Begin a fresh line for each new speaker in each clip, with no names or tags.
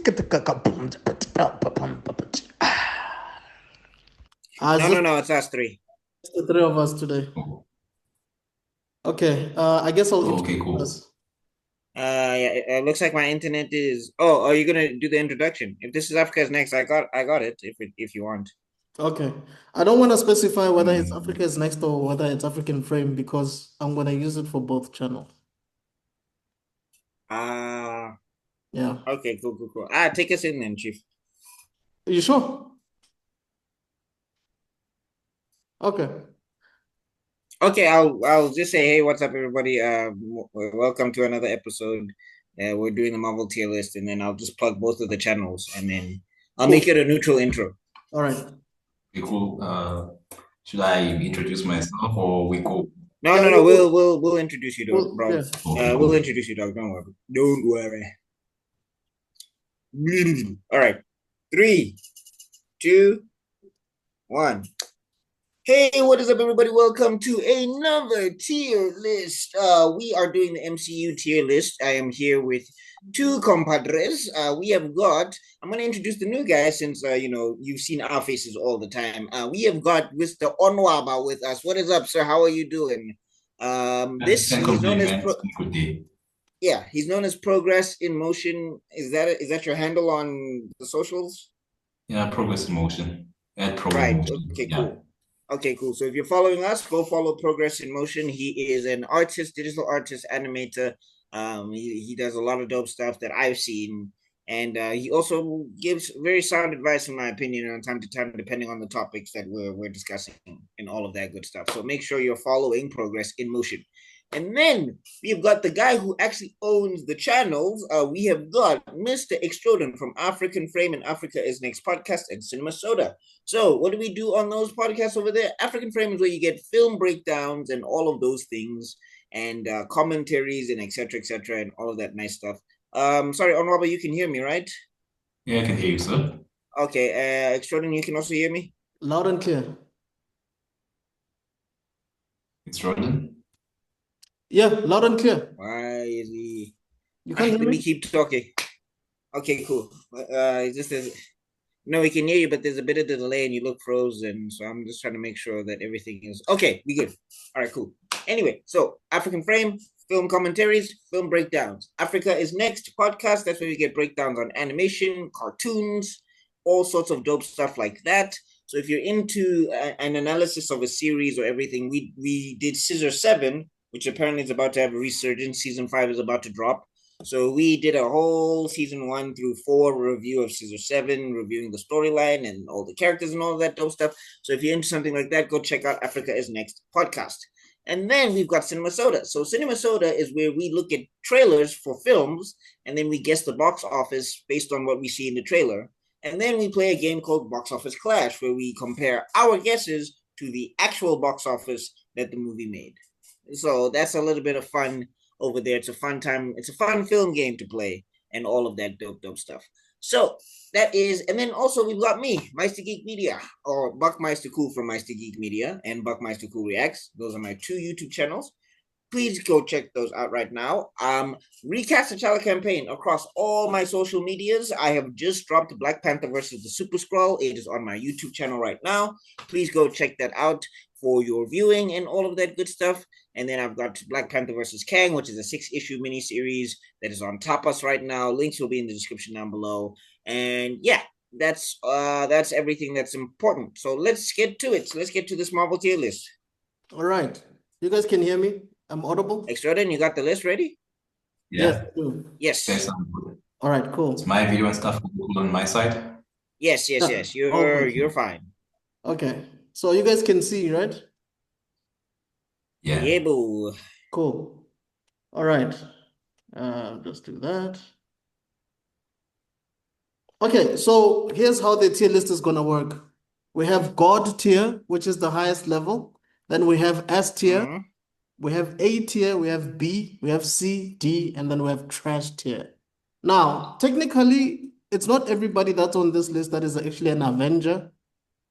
No, it's us three.
It's the three of us today. Okay, I guess I'll
Okay,
introduce
cool.
us.
Yeah, it looks like my internet is. Oh, are you gonna do the introduction? If this is Africa's Next, I got it. If you want.
Okay, I don't want to specify whether it's
Mm.
Africa's Next or whether it's African Frame because I'm gonna use it for both channels.
Yeah.
Yeah.
Okay. Cool. Take us in then, Chief.
Are you sure? Okay.
Okay. I'll just say, hey, what's up, everybody? Welcome to another episode. We're doing the Marvel tier list, and then I'll just plug both of the channels, and then I'll make it a neutral intro.
All right.
Okay, cool. Should I introduce myself or we go?
No. We'll introduce you, bro.
Yeah.
Okay,
We'll
cool.
introduce you, dog. Don't worry. All right. 3, 2, 1. Hey, what is up, everybody? Welcome to another tier list. We are doing the MCU tier list. I am here with two compadres. We have got. I'm going to introduce the new guy since you've seen our faces all the time. We have got Mr. Onwaba with us. What is up, sir? How are you doing? He's known as
Good day.
Yeah, he's known as Progress in Motion. Is that your handle on the socials?
Yeah, Progress in Motion. Add Progress
Right.
in Motion.
Okay,
Yeah.
cool. Okay, cool. So if you're following us, go follow Progress in Motion. He is an artist, digital artist, animator. He does a lot of dope stuff that I've seen. And he also gives very sound advice, in my opinion, on time to time, depending on the topics that we're discussing and all of that good stuff. So make sure you're following Progress in Motion. And then we've got the guy who actually owns the channels. We have got Mr. Extroden from African Frame and Africa is Next podcast and Cinema Soda. So what do we do on those podcasts over there? African Frame is where you get film breakdowns and all of those things and commentaries and etc. And all of that nice stuff. Sorry, Onwaba, you can hear me, right?
Yeah, I can hear you, sir.
Okay, Extroden, you can also hear me?
Loud and clear.
It's Jordan.
Yeah, loud and clear.
Why is he?
You can't hear
Let
me?
me keep talking. Okay, cool. Just as no, we can hear you, but there's a bit of the delay and you look frozen. So I'm just trying to make sure that everything is okay. We good. All right, cool. Anyway, so African Frame, film commentaries, film breakdowns. Africa is Next podcast. That's where we get breakdowns on animation, cartoons, all sorts of dope stuff like that. So if you're into an analysis of a series or everything, we did Scissor 7, which apparently is about to have a resurgence. Season 5 is about to drop. So we did a whole season 1 through 4 review of Scissor 7, reviewing the storyline and all the characters and all that dope stuff. So if you're into something like that, go check out Africa is Next podcast. And then we've got Cinema Soda. So Cinema Soda is where we look at trailers for films and then we guess the box office based on what we see in the trailer. And then we play a game called Box Office Clash, where we compare our guesses to the actual box office that the movie made. So that's a little bit of fun over there. It's a fun time. It's a fun film game to play and all of that dope stuff. So that is, and then also we've got me, Meister Geek Media, or Buckmeister Cool from Meister Geek Media and Buckmeister Cool Reacts. Those are my two YouTube channels. Please go check those out right now. Recast the T'Challa campaign across all my social medias. I have just dropped Black Panther versus the Super Skrull. It is on my YouTube channel right now. Please go check that out for your viewing and all of that good stuff. And then I've got Black Panther versus Kang, which is a 6-issue miniseries that is on Tapas right now. Links will be in the description down below. And yeah, that's everything that's important. So let's get to it. So let's get to this Marvel tier list.
All right. You guys can hear me? I'm audible?
Extroden, you got the list ready?
Yeah.
Yes.
Okay, sounds good.
All right, cool.
Is my video and stuff cool on my side?
Yes. You're fine.
Okay. So you guys can see, right?
Yeah.
Yeah, boo.
Cool. All right. Just do that. Okay, so here's how the tier list is going to work. We have God tier, which is the highest level. Then we have S tier. We have A tier, we have B, we have C, D, and then we have trash tier. Now, technically, it's not everybody that's on this list that is actually an Avenger,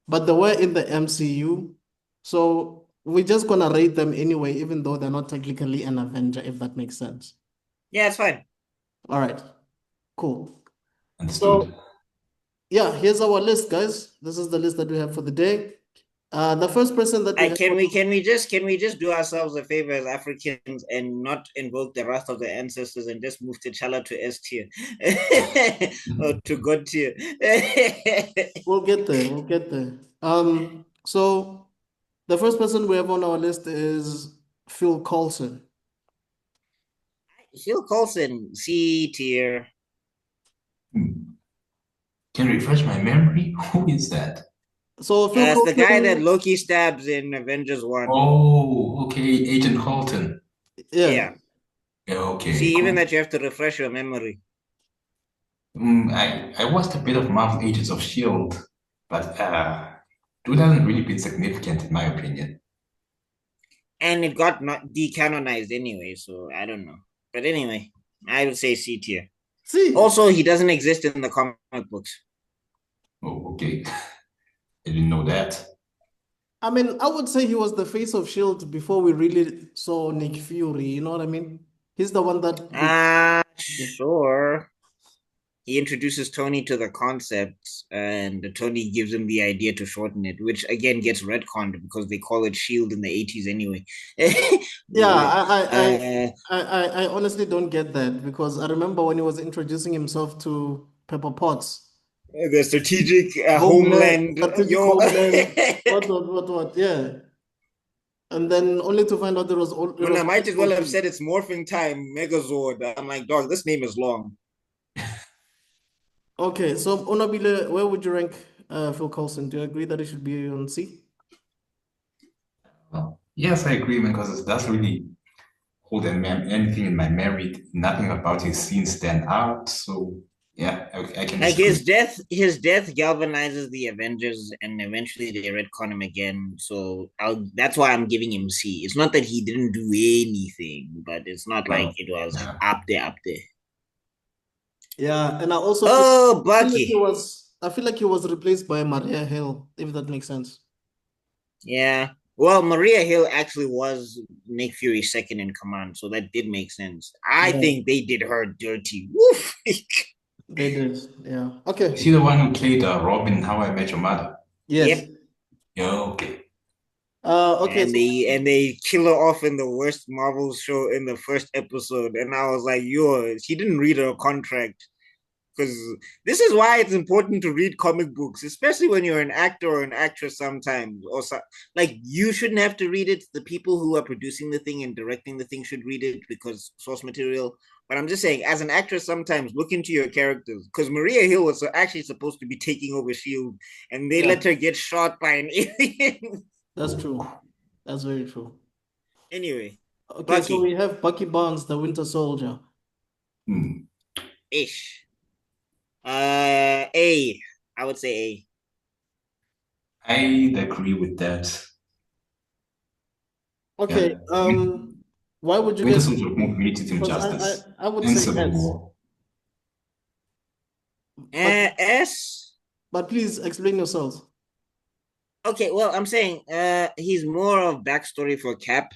but they were in the MCU. So we're just going to rate them anyway, even though they're not technically an Avenger, if that makes sense.
Yeah, it's fine.
All right, cool.
Understood.
So yeah, here's our list, guys. This is the list that we have for the day. The first person that we have
Can we just do ourselves a favor as Africans and not invoke the wrath of the ancestors and just move T'Challa to S tier or to God tier?
we'll get there. We'll get there. So the first person we have on our list is Phil Coulson.
Phil Coulson, C tier.
Hmm. Can you refresh my memory? Who is that?
So Phil
It's the guy that
Coulson,
Loki stabs in Avengers 1.
Oh, okay, Agent Colton.
yeah.
Yeah.
Yeah, okay,
See, even
cool.
that you have to refresh your memory.
I watched a bit of Marvel Agents of S.H.I.E.L.D., but it hasn't really been significant in my opinion.
And it got not decanonized anyway, so I don't know. But anyway, I would say C tier.
See,
Also, he doesn't exist in the comic books.
Oh, okay. I didn't know that.
I mean, I would say he was the face of Shield before we really saw Nick Fury. You know what I mean? He's the one that we.
Sure. He introduces Tony to the concept, and Tony gives him the idea to shorten it, which again gets retconned because they call it Shield in the 80s anyway.
Yeah,
uh,
I honestly don't get that because I remember when he was introducing himself to Pepper Potts.
the strategic
Homeland,
homeland,
strategic
yo.
homeland, what, yeah. And then only to find out it
When I
was
might as well have
Him.
said it's morphing time, Megazord. I'm like, dog, this name is long.
Okay, so Onabile, where would you rank Phil Coulson? Do you agree that it should be on C?
Well, yes, I agree, man, because it doesn't really hold anything in my memory. Nothing about his scenes stand out. So yeah, I can
Like
disagree.
his death galvanizes the Avengers, and eventually they retcon him again. So that's why I'm giving him C. It's not that he didn't do anything, but it's not like
Well,
it was
yeah.
up there, up there.
Yeah, and I also
Oh,
feel like
Bucky.
I feel like he was replaced by Maria Hill, if that makes sense.
Yeah. Well, Maria Hill actually was Nick Fury's second in command, so that did make sense. I
Yeah,
think they did her dirty. Woof.
they did. Yeah.
Is
Okay.
he the one who played Robin in How I Met Your Mother?
Yes.
Yep.
Yeah, okay.
Okay, so
And they kill her off in the worst Marvel show in the first episode, and I was like, "Yo, she didn't read her contract." Because this is why it's important to read comic books, especially when you're an actor or an actress. Sometimes, like you shouldn't have to read it. The people who are producing the thing and directing the thing should read it because source material. But I'm just saying, as an actress, sometimes look into your characters because Maria Hill was actually supposed to be taking over Shield, and they
yeah,
let her get shot by an alien.
that's true. That's very true.
Anyway,
Okay, so we
Bucky,
have Bucky Barnes, the Winter Soldier.
Hmm.
ish. A. I would say A.
I'd agree with that.
Okay,
Yeah.
why would you
Winter
guys?
Soldier movie created him
Because
justice
I would
and
say
Civil
S,
War.
but
S.
please explain yourselves.
Okay, well, I'm saying he's more of backstory for Cap,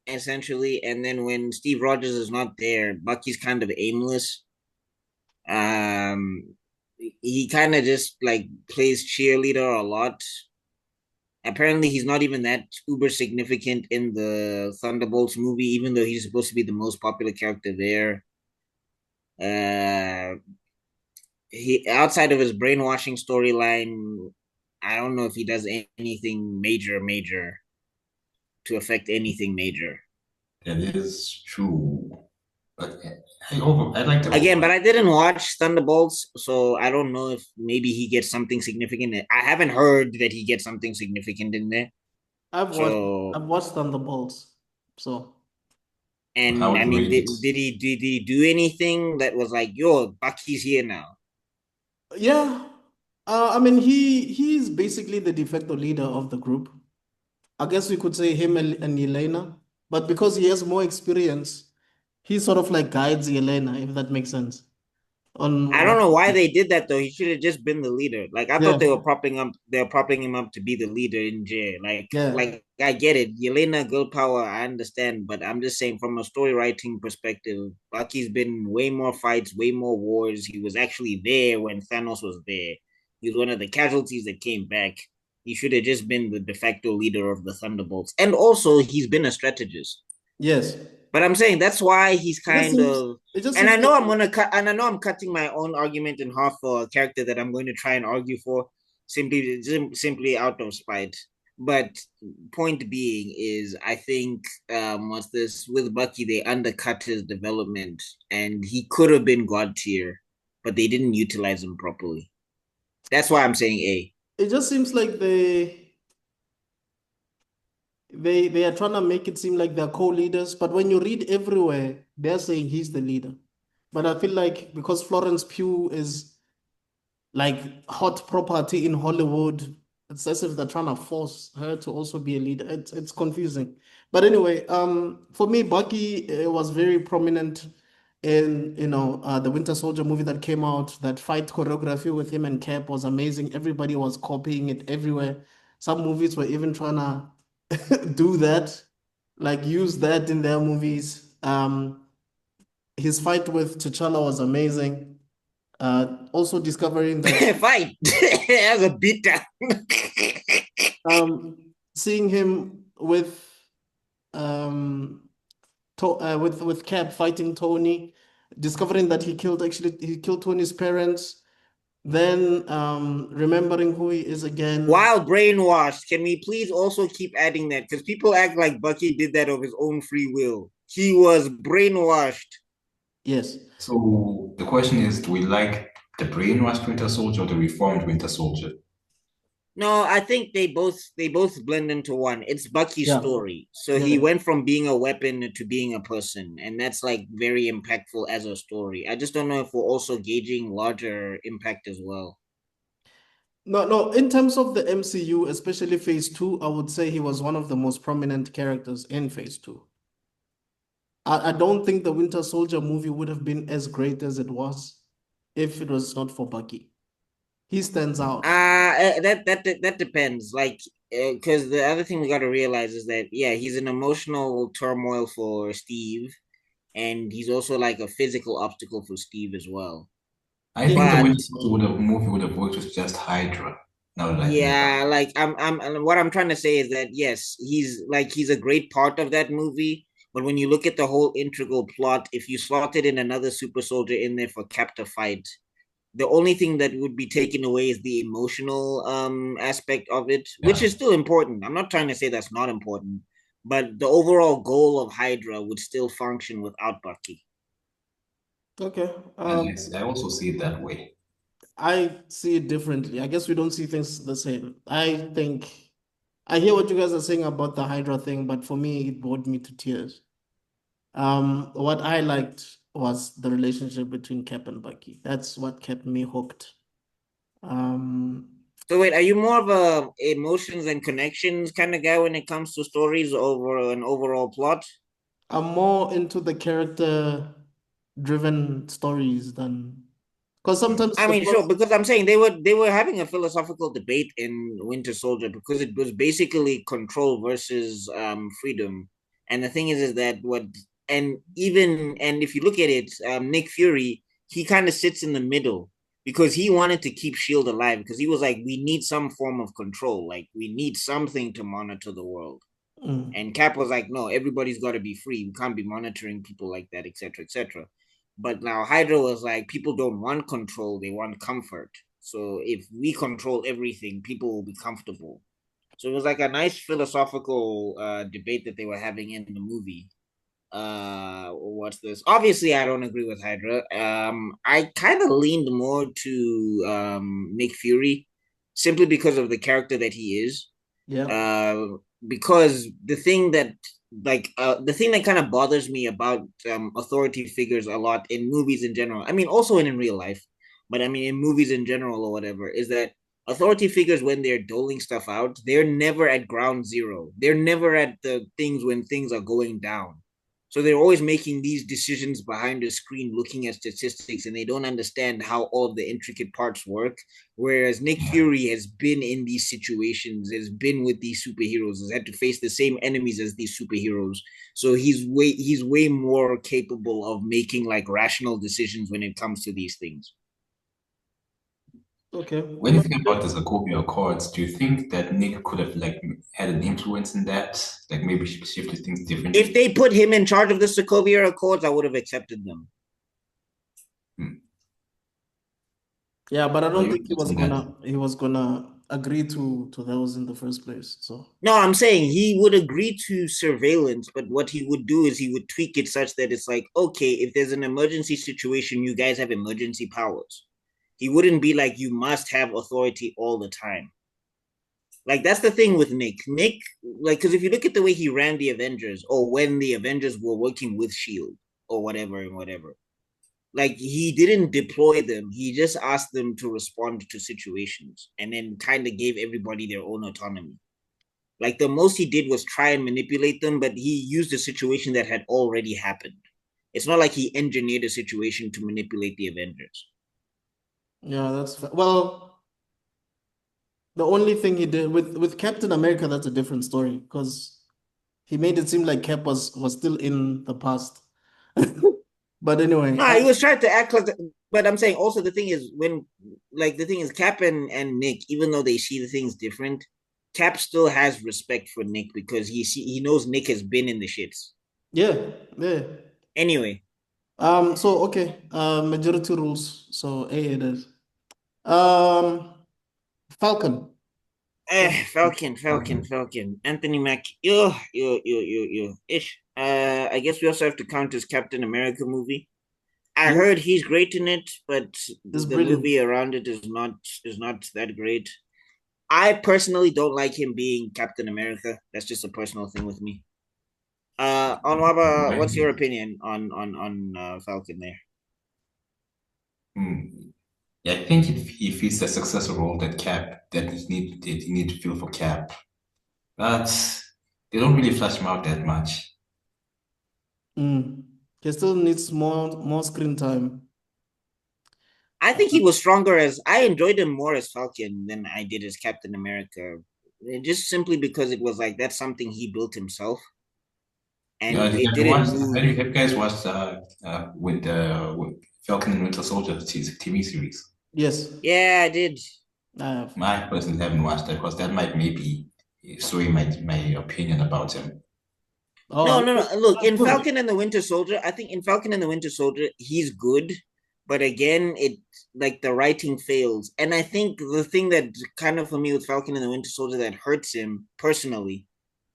essentially, and then when Steve Rogers is not there, Bucky's kind of aimless. Um he kind of just like plays cheerleader a lot. Apparently he's not even that uber significant in the Thunderbolts movie, even though he's supposed to be the most popular character there. Uh he outside of his brainwashing storyline, I don't know if he does anything major to affect anything major.
That is true. But I'd like to
Again,
over.
but I didn't watch Thunderbolts, so I don't know if maybe he gets something significant. I haven't heard that he gets something significant in there. So,
I've watched Thunderbolts. So
How
and
would
I
you
mean,
rate it?
did he do anything that was like, yo, Bucky's here now?
yeah, I mean he's basically the de facto leader of the group. I guess we could say him and Yelena, but because he has more experience, he sort of like guides Yelena, if that makes sense. on
I don't know why they did that though. He should have just been the leader. Like I thought
yeah,
they were propping him up to be the leader in jail.
yeah.
Like I get it. Yelena girl power, I understand, but I'm just saying from a story writing perspective, Bucky's been way more fights, way more wars. He was actually there when Thanos was there. He was one of the casualties that came back. He should have just been the de facto leader of the Thunderbolts. And also he's been a strategist.
Yes.
But I'm saying that's why he's
It just
kind
seems
of,
it just
and I
seems
know
like
I'm gonna cut, and I know I'm cutting my own argument in half for a character that I'm going to try and argue for, simply out of spite. But point being is, I think what's this with Bucky? They undercut his development, and he could have been god tier, but they didn't utilize him properly. That's why I'm saying A.
it just seems like they are trying to make it seem like they're co-leaders, but when you read everywhere, they're saying he's the leader. But I feel like because Florence Pugh is like hot property in Hollywood, it's as if they're trying to force her to also be a leader. It's confusing. But anyway, for me, Bucky was very prominent in the Winter Soldier movie that came out. That fight choreography with him and Cap was amazing. Everybody was copying it everywhere. Some movies were even trying to do that, like use that in their movies. His fight with T'Challa was amazing. Also discovering that
Fight as a beater.
seeing him with with Cap fighting Tony, discovering that he killed Tony's parents, then remembering who he is again.
While brainwashed, can we please also keep adding that? Because people act like Bucky did that of his own free will. He was brainwashed.
Yes.
So the question is, do we like the brainwashed Winter Soldier or the reformed Winter Soldier?
No, I think they both blend into one. It's Bucky's
Yeah.
story. So he
Yeah.
went from being a weapon to being a person, and that's like very impactful as a story. I just don't know if we're also gauging larger impact as well.
No, no, in terms of the MCU, especially phase two, I would say he was one of the most prominent characters in phase two. I don't think the Winter Soldier movie would have been as great as it was if it was not for Bucky. He stands out.
That depends. Like, because the other thing we got to realize is that yeah, he's an emotional turmoil for Steve, and he's also like a physical obstacle for Steve as well.
I
Yeah.
think the
But
Winter Soldier movie would have worked with just Hydra. Now that I think about
yeah, like and what I'm trying to say is that yes, he's a great part of that movie. But when you look at the whole integral plot, if you slotted in another super soldier in there for Cap to fight, the only thing that would be taken away is the emotional aspect of it,
it.
which
Yeah.
is still important. I'm not trying to say that's not important, but the overall goal of Hydra would still function without Bucky.
Okay.
And I also see it that way.
I see it differently. I guess we don't see things the same. I think I hear what you guys are saying about the Hydra thing, but for me, it brought me to tears. What I liked was the relationship between Cap and Bucky. That's what kept me hooked. Um,
So wait, are you more of a emotions and connections kind of guy when it comes to stories over an overall plot?
I'm more into the character driven stories than because sometimes
I
the
mean,
plot.
sure, because I'm saying they were having a philosophical debate in Winter Soldier because it was basically control versus freedom. And the thing is that what and if you look at it, Nick Fury, he kind of sits in the middle because he wanted to keep Shield alive because he was like, we need some form of control, like we need something to monitor the world.
Mm,
And Cap was like, no, everybody's got to be free. We can't be monitoring people like that, etc., etc. But now Hydra was like, people don't want control; they want comfort. So if we control everything, people will be comfortable. So it was like a nice philosophical debate that they were having in the movie. What's this? Obviously, I don't agree with Hydra. I kind of leaned more to Nick Fury simply because of the character that he is
yeah.
uh, because the thing that kind of bothers me about authority figures a lot in movies in general. I mean, also in real life, but I mean in movies in general or whatever, is that authority figures when they're doling stuff out, they're never at ground zero. They're never at the things when things are going down. So they're always making these decisions behind the screen, looking at statistics, and they don't understand how all of the intricate parts work. Whereas Nick Fury has been in these situations, has been with these superheroes, has had to face the same enemies as these superheroes. So he's way more capable of making like rational decisions when it comes to these things.
Okay.
When you think about the Sokovia Accords, do you think that Nick could have like had an influence in that? Like maybe shifted things differently?
If they put him in charge of the Sokovia Accords, I would have accepted them.
Yeah, but I don't
you
think he was
think that?
gonna agree to those in the first place. So
No, I'm saying he would agree to surveillance, but what he would do is he would tweak it such that it's like, okay, if there's an emergency situation, you guys have emergency powers. He wouldn't be like, you must have authority all the time. Like, that's the thing with Nick. Nick, like, because if you look at the way he ran the Avengers, or when the Avengers were working with S.H.I.E.L.D., or whatever and whatever, like, he didn't deploy them. He just asked them to respond to situations and then kind of gave everybody their own autonomy. Like, the most he did was try and manipulate them, but he used a situation that had already happened. It's not like he engineered a situation to manipulate the Avengers.
yeah, well, the only thing he did with Captain America, that's a different story because he made it seem like Cap was still in the past. But anyway,
No, he was trying to act like, but I'm saying also the thing is when, like, the thing is Cap and Nick, even though they see the things different, Cap still has respect for Nick because he knows Nick has been in the shits.
yeah, yeah.
Anyway,
So okay, majority rules. So A it is. Um, Falcon.
Falcon. Anthony Mack. Yo. Ish. I guess we also have to count his Captain America movie. I
Yeah,
heard he's great in it, but
it's
the
brilliant.
movie around it is not that great. I personally don't like him being Captain America. That's just a personal thing with me. Onwaba, what's your opinion on Falcon there?
Yeah, I think if he's a successful role that he need to fill for Cap, but they don't really flash him out that much.
He still needs more screen time.
I think he was stronger as I enjoyed him more as Falcon than I did as Captain America. Just simply because it was like that's something he built himself, and
Yeah,
it didn't move.
have you guys watched with Falcon and Winter Soldier TV series?
Yes,
Yeah, I did.
I have.
I personally haven't watched that because that might maybe sway my opinion about him.
Oh,
No. Look,
that's
in
good.
Falcon and the Winter Soldier, I think in Falcon and the Winter Soldier, he's good, but again, it like the writing fails. And I think the thing that kind of for me with Falcon and the Winter Soldier that hurts him personally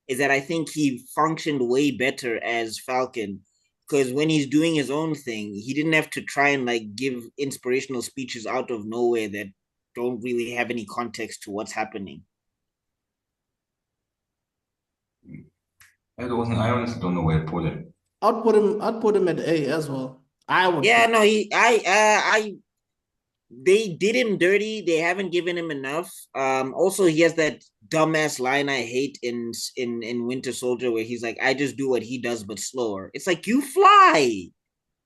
is that I think he functioned way better as Falcon because when he's doing his own thing, he didn't have to try and like give inspirational speeches out of nowhere that don't really have any context to what's happening.
I honestly don't know where to put him.
I'd put him at A as well. I would
Yeah,
put.
no, they did him dirty. They haven't given him enough. Also he has that dumbass line I hate in Winter Soldier where he's like, I just do what he does but slower. It's like you fly.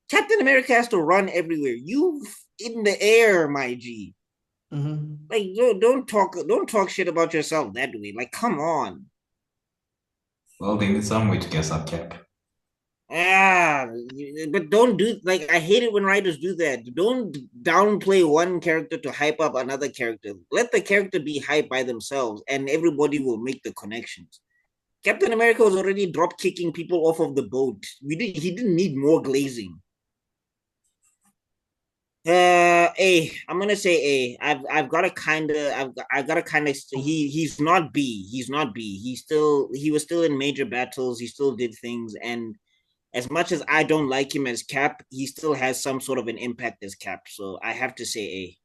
Captain America has to run everywhere. You in the air, my G.
Mhm.
Like don't talk shit about yourself that way. Like come on.
Well, they need some way to guess up Cap.
Ah, but don't do like I hate it when writers do that. Don't downplay one character to hype up another character. Let the character be hyped by themselves, and everybody will make the connections. Captain America was already drop kicking people off of the boat. He didn't need more glazing. A. I'm gonna say A. I've got to kind of I've got to kind of he's not B. He's not B. He was still in major battles. He still did things, and as much as I don't like him as Cap, he still has some sort of an impact as Cap. So I have to say A.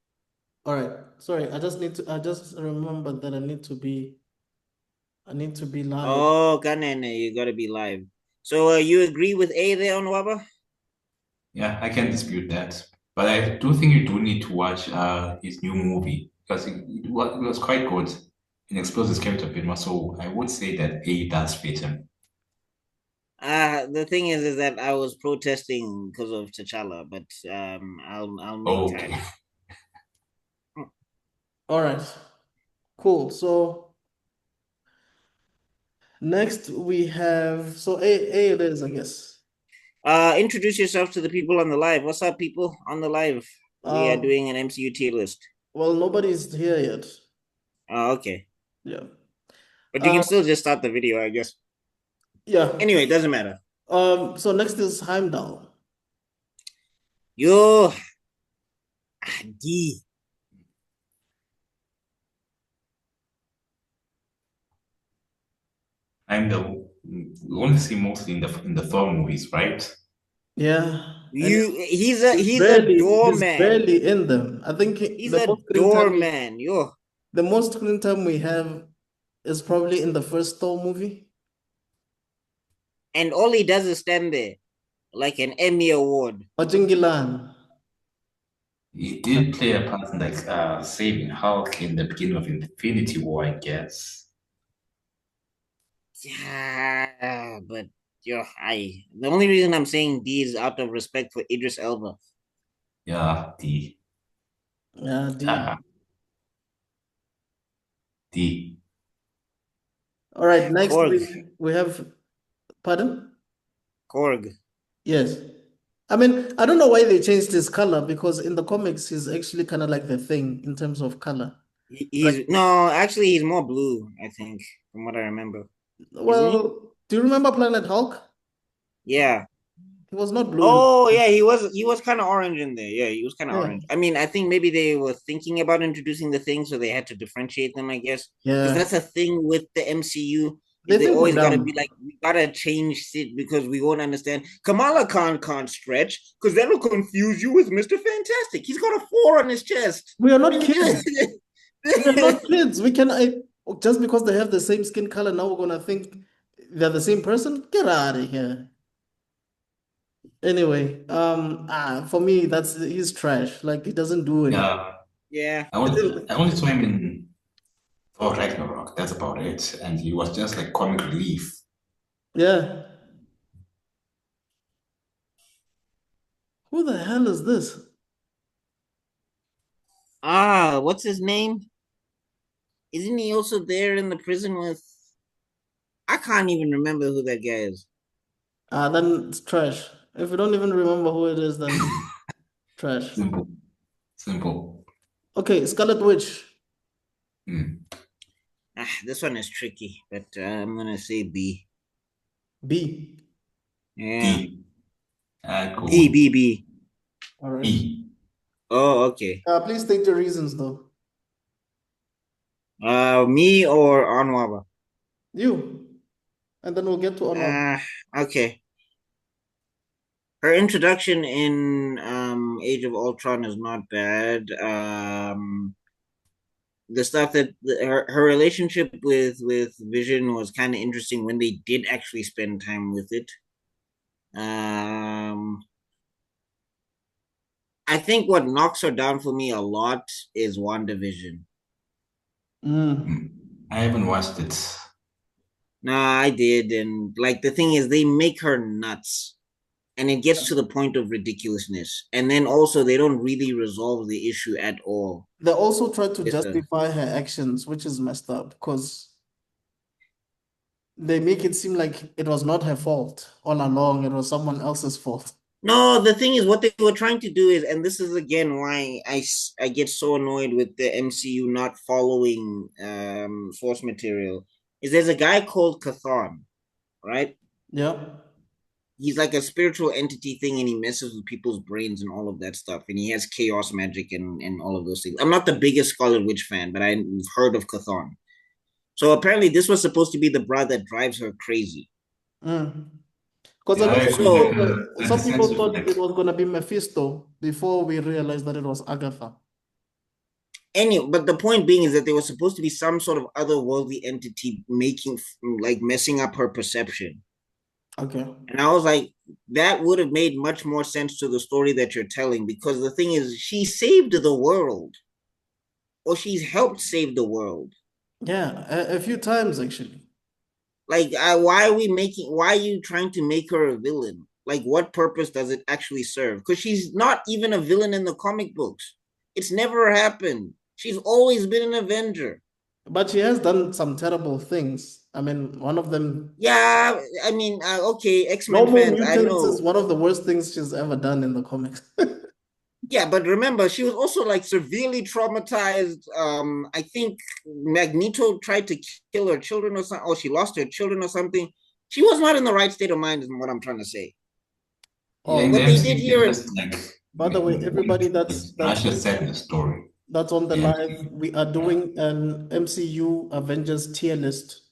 All right. Sorry, I just remember that I need to be live.
Oh, Ganene, you gotta be live. So you agree with A there on Waba?
Yeah, I can't dispute that. But I do think you do need to watch his new movie because it was quite good and explores his character a bit more. So I would say that A does fit him.
The thing is that I was protesting because of T'Challa, but I'll make time.
Okay.
All right. Cool. So next we have A it is, I guess.
Introduce yourself to the people on the live. What's up, people on the live? We are
Um,
doing an MCU tier list.
well, nobody's here yet.
Oh, okay.
Yeah.
But you
Um,
can still just start the video, I guess.
yeah.
Anyway, it doesn't matter.
So next is Heimdall.
Yo, D.
I'm the we only see mostly in the Thor movies, right?
Yeah. And
He's a
he's
doorman.
barely in them. I think
He's a doorman. Yo,
the most screen time we have is probably in the first Thor movie.
and all he does is stand there like an Emmy award.
Majingilan.
He did play a part in like saving Hulk in the beginning of Infinity War, I guess.
Yeah, but yo, the only reason I'm saying D is out of respect for Idris Elba.
Yeah,
Yeah, D.
uh, D.
All right, next
Korg,
we have, pardon?
Korg.
Yes. I mean, I don't know why they changed his color because in the comics he's actually kind of like the Thing in terms of color. Like,
He's no, actually, he's more blue. I think, from what I remember, isn't he?
well, do you remember Planet Hulk?
Yeah.
He was not blue
Oh yeah, he was kind of orange in there. Yeah, he was kind of
yeah.
orange. I mean, I think maybe they were thinking about introducing the thing, so they had to differentiate them, I guess. Because
Yeah.
that's a thing with the MCU is
They
they
think we're
always gotta be
dumb.
like, we gotta change it because we won't understand. Kamala Khan can't stretch because that'll confuse you with Mr. Fantastic. He's got a 4 on his chest.
We are
What
not
are you
kids.
doing?
We are not kids. Just because they have the same skin color, now we're gonna think they're the same person? Get out of here. Anyway, for me, he's trash. Like he doesn't do anything.
Yeah,
Yeah.
I only saw him in Thor Ragnarok. That's about it, and he was just like comic relief.
Yeah. Who the hell is this?
What's his name? Isn't he also there in the prison with? I can't even remember who that guy is.
Then it's trash. If you don't even remember who it is, then trash.
Simple, simple.
Okay, Scarlet Witch.
Hmm.
This one is tricky, but I'm gonna say B.
B.
Yeah,
D. Go
B
with
B B.
All right.
B.
Oh, okay.
Please state your reasons though.
Me or Anwaba?
You. And then we'll get to Onward.
Okay. Her introduction in Age of Ultron is not bad. The stuff that her relationship with Vision was kind of interesting when they did actually spend time with it. Um, I think what knocks her down for me a lot is WandaVision.
Mm.
Hmm. I haven't watched it.
Nah, I did, and like the thing is, they make her nuts, and it gets to the point of ridiculousness. And then also, they don't really resolve the issue at all.
They also tried to
It's a
justify her actions, which is messed up because they make it seem like it was not her fault all along. It was someone else's fault.
No, the thing is, what they were trying to do is, and this is again why I get so annoyed with the MCU not following source material. Is there's a guy called Chthon, right?
Yeah.
He's like a spiritual entity thing, and he messes with people's brains and all of that stuff. And he has chaos magic and all of those things. I'm not the biggest Scarlet Witch fan, but I've heard of Chthon. So apparently, this was supposed to be the bra that drives her crazy.
Mm. Because a
Yeah, I
lot of
agree.
people,
So
Like a
some
sense
people
of
thought
like
it was gonna be Mephisto before we realized that it was Agatha.
but the point being is that there was supposed to be some sort of otherworldly entity making, like, messing up her perception.
Okay.
And I was like, that would have made much more sense to the story that you're telling, because the thing is, she saved the world, or she's helped save the world.
Yeah, a few times actually.
Like, why are you trying to make her a villain? Like, what purpose does it actually serve? Because she's not even a villain in the comic books. It's never happened. She's always been an Avenger.
But she has done some terrible things. I mean, one of them,
Yeah, I mean, okay,
No
X-Men
More
fans, I
Mutants is
know.
one of the worst things she's ever done in the comics.
Yeah, but remember, she was also like severely traumatized. I think Magneto tried to kill her children or something, or she lost her children or something. She was not in the right state of mind, is what I'm trying to say.
Yeah, in
Oh,
the
What they did
MCU,
here
they're
in
just like
by the way, everybody
it's not just set in the story.
that's on the
Yeah.
live, we are doing an MCU Avengers tier list,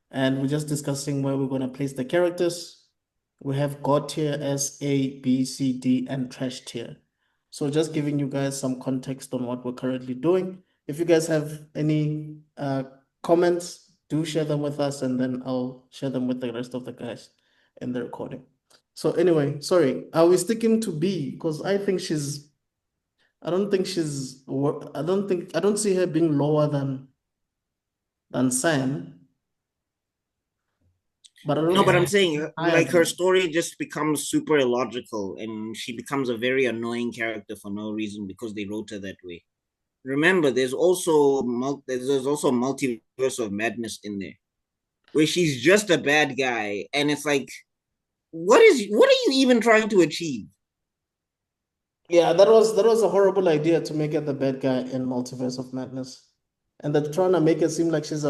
and we're just discussing where we're gonna place the characters. We have God tier as A, B, C, D, and trash tier. So just giving you guys some context on what we're currently doing. If you guys have any comments, do share them with us, and then I'll share them with the rest of the guys in the recording. So anyway, sorry, are we sticking to B? Because I don't think I don't see her being lower than Sam, but I don't
No, but I'm
Yeah.
saying
higher
like her
than.
story just becomes super illogical and she becomes a very annoying character for no reason because they wrote her that way. Remember, there's also multiverse of madness in there where she's just a bad guy and it's like what are you even trying to achieve?
Yeah, that was a horrible idea to make her the bad guy in Multiverse of Madness. And they're trying to make it seem like she's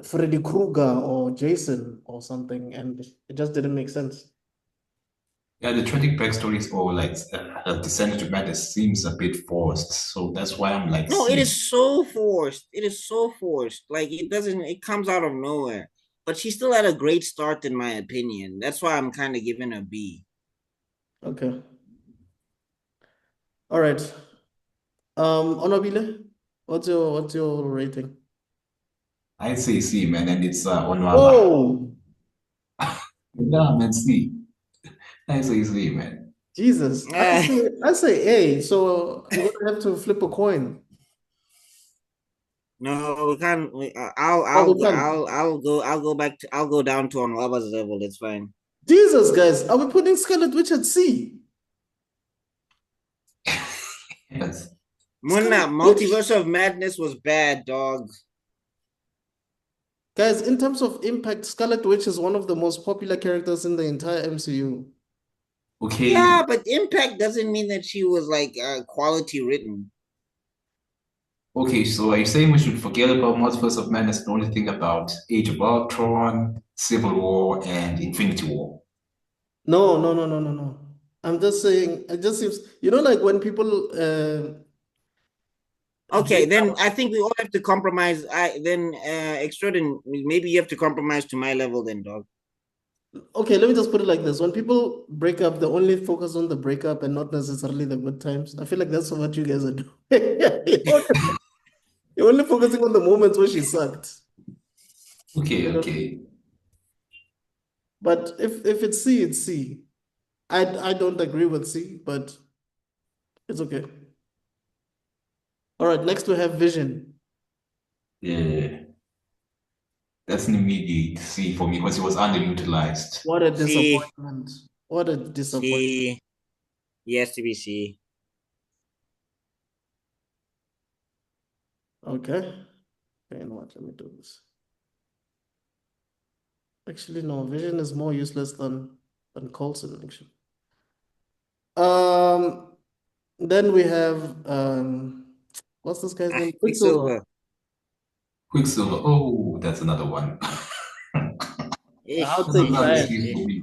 Freddy Krueger or Jason or something, and it just didn't make sense.
Yeah, the tragic backstories or like descent to madness seems a bit forced. So that's why I'm like
No, it
C.
is so forced. It is so forced. Like it comes out of nowhere. But she still had a great start in my opinion. That's why I'm kind of giving her B.
Okay. All right. Onobile, what's your rating?
I'd say C, man, and it's on Waba.
Whoa,
Yeah, man, C. I say C, man.
Jesus. I
Uh,
say I say A, so we're gonna have to flip a coin.
no, we can't.
Oh, we can't.
I'll go down to Onwaba's level. It's fine.
Jesus, guys, are we putting Scarlet Witch at C?
Yes.
Muna,
Scarlet Witch?
Multiverse of Madness was bad, dog.
Guys, in terms of impact, Scarlet Witch is one of the most popular characters in the entire MCU.
Yeah,
Okay.
but impact doesn't mean that she was like quality written.
Okay, so are you saying we should forget about Multiverse of Madness and only think about Age of Ultron, Civil War, and Infinity War?
No, no, no, no, no, no. I'm just saying, it just seems, like when people
Okay,
break
then
up.
I think we all have to compromise. Extraordinary. Maybe you have to compromise to my level, then, dog.
Okay, let me just put it like this. When people break up, they only focus on the breakup and not necessarily the good times. I feel like that's what you guys are doing. You're only focusing on the moments where she sucked.
Okay,
You know?
okay.
But if it's C, it's C. I don't agree with C, but it's okay. All right, next we have Vision.
Yeah, that's an immediate C for me because it was underutilized.
What a
C,
disappointment. What a disappointment.
C, yes to be C.
Okay. Okay, you know what? Let me do this. Actually, no, Vision is more useless than Coulson, actually. Um, then we have what's this guy's name? Quicksilver.
Quicksilver.
Quicksilver, oh, that's another one.
I would
Ish,
That's
say
ish,
another
trash.
ish,
C
ish.
for me.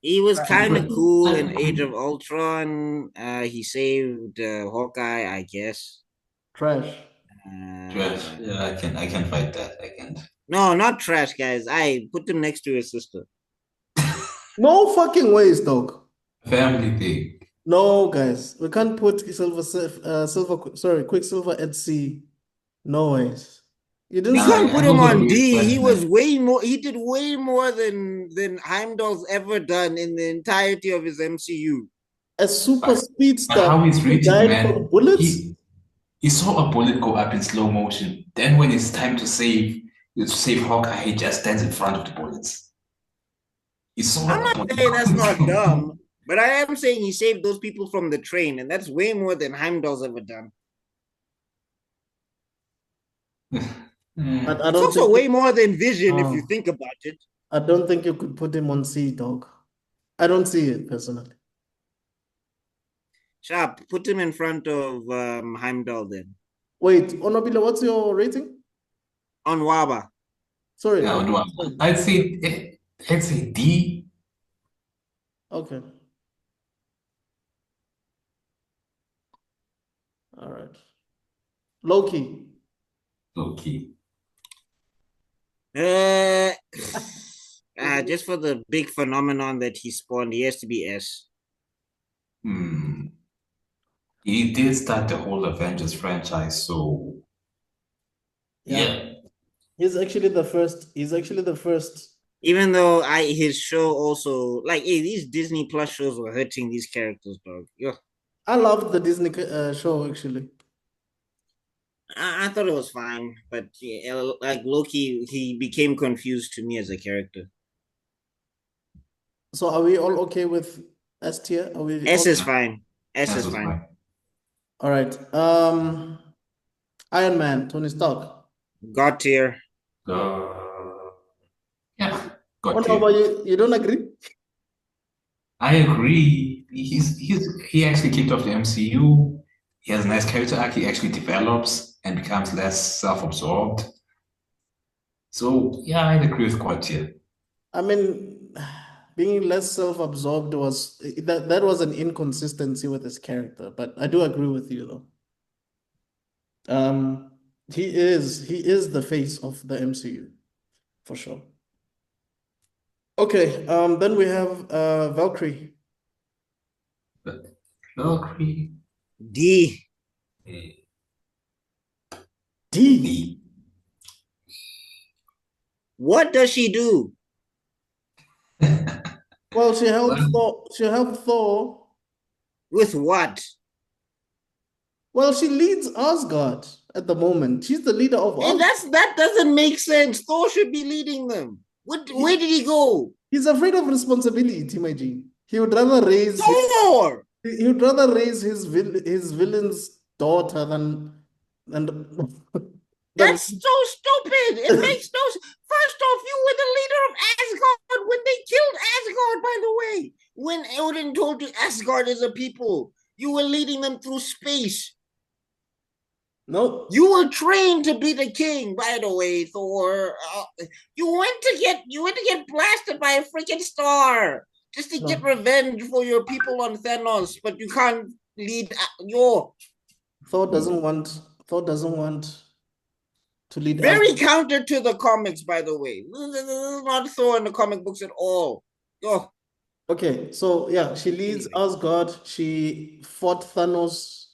He was
Trash.
kind of
Trash.
cool in Age of Ultron. He saved Hawkeye, I guess.
Trash.
Uh,
Yeah, I can fight that. I can't.
no, not trash, guys. I put them next to his sister.
No fucking ways, dog.
Family thing.
No, guys. We can't put Quicksilver at C. No ways. You didn't
You
Nah,
see
can't
I
put him
also
on
agree with
D. He
that.
was way more. He did way more than Heimdall's ever done in the entirety of his MCU.
a super
But, but
speedster
how he's
who
written,
died from
man,
bullets?
he saw a bullet go up in slow motion. Then when it's time to save, To save Hawkeye, he just stands in front of the bullets. He's so
I'm not saying that's not dumb, but I am saying he saved those people from the train, and that's way more than Heimdall's ever done.
But I
It's
don't
also
think
way more than Vision if you
Oh,
think about it.
I don't think you could put him on C, dog. I don't see it personally.
Sharp, put him in front of Heimdall then.
Wait, Onobile, what's your rating?
On Waba.
Sorry,
No, no,
sorry.
I'd say D.
Okay. All right. Loki.
Okay.
Just for the big phenomenon that he spawned, he has to be S.
He did start the whole Avengers franchise, so yeah.
He's actually the first. He's actually the first.
Even though his show also like these Disney Plus shows were hurting these characters, dog. Yo,
I loved the Disney show actually.
I thought it was fine, but yeah, like Loki, he became confused to me as a character.
So are we all okay with S tier? Are we
S
all...
is fine. S
That
is
was
fine.
fine.
All right. Iron Man, Tony Stark.
God tier.
Yeah,
Oh
got
no, but
you.
you don't agree?
I agree. He actually kicked off the MCU. He has a nice character arc. He actually develops and becomes less self-absorbed. So yeah, I'd agree with God here.
I mean, being less self-absorbed was that was an inconsistency with his character, but I do agree with you though. He is the face of the MCU for sure. Okay, then we have Valkyrie.
But Valkyrie,
D.
eh,
D.
D.
What does she do?
Well, she helped Thor. She helped Thor.
With what?
Well, she leads Asgard at the moment. She's the leader of
And
Asgard.
that doesn't make sense. Thor should be leading them. Where did he go?
He's afraid of responsibility, my G. He would rather raise
Thor!
he would rather raise his villain's daughter than than
That's so stupid. It makes no sense. First off, you were the leader of Asgard when they killed Asgard, by the way. When Odin told you Asgard is a people, you were leading them through space.
no.
You were trained to be the king, by the way, Thor. You went to get blasted by a freaking star just to get revenge for your people on Thanos, but you can't lead your
Thor doesn't want to lead
very
Asgard.
counter to the comics, by the way. This is not Thor in the comic books at all. Oh,
Okay, so yeah, she leads
anyway.
Asgard. She fought Thanos.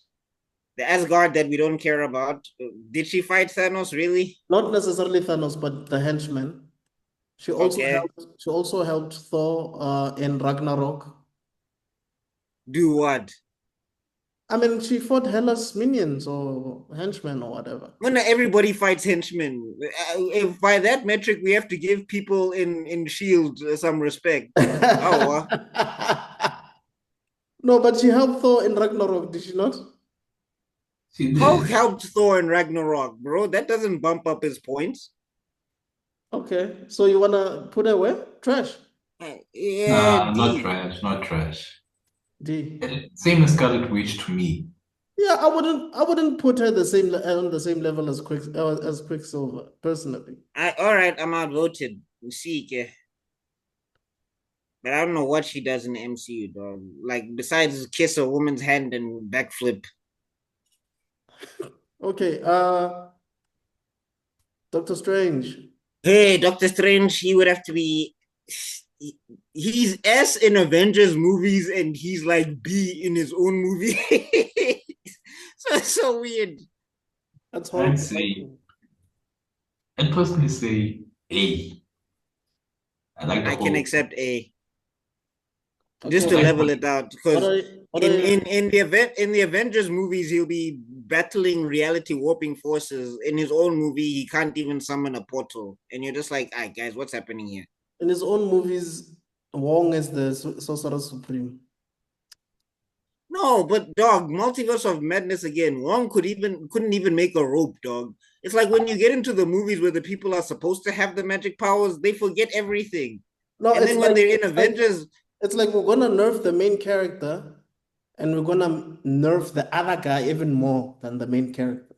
The Asgard that we don't care about. Did she fight Thanos really?
Not necessarily Thanos, but the henchman. She also
Okay.
helped Thor in Ragnarok.
Do what?
I mean, she fought Hela's minions or henchmen or whatever.
When everybody fights henchmen, if by that metric we have to give people in Shield some respect. Oh,
No, but she helped Thor in Ragnarok, did she not?
She
Hulk
did.
helped Thor in Ragnarok, bro. That doesn't bump up his points.
Okay, so you wanna put her where? Trash.
Yeah,
Not
D.
trash, not trash.
D.
Same as Scarlet Witch to me.
Yeah, I wouldn't put her on the same level as Quicksilver personally.
All right, I'm outvoted. See, but I don't know what she does in the MCU, dog. Like besides kiss a woman's hand and backflip.
Okay, Doctor Strange.
Hey, Doctor Strange, he would have to be. He's S in Avengers movies, and he's like B in his own movie. So it's so weird.
That's horrible.
I'd personally say A. I like the
I can
whole.
accept A.
Okay,
Just to level it out, because
what are
in the Avengers movies he'll be battling reality warping forces. In his own movie, he can't even summon a portal. And you're just like, all right, guys, what's happening here?
In his own movies, Wong is the Sorcerer Supreme.
No, but dog, Multiverse of Madness again. Wong couldn't even make a rope, dog. It's like when you get into the movies where the people are supposed to have the magic powers, they forget everything.
No,
And
it's
then when
like
they're in Avengers,
it's like we're gonna nerf the main character, and we're gonna nerf the other guy even more than the main character.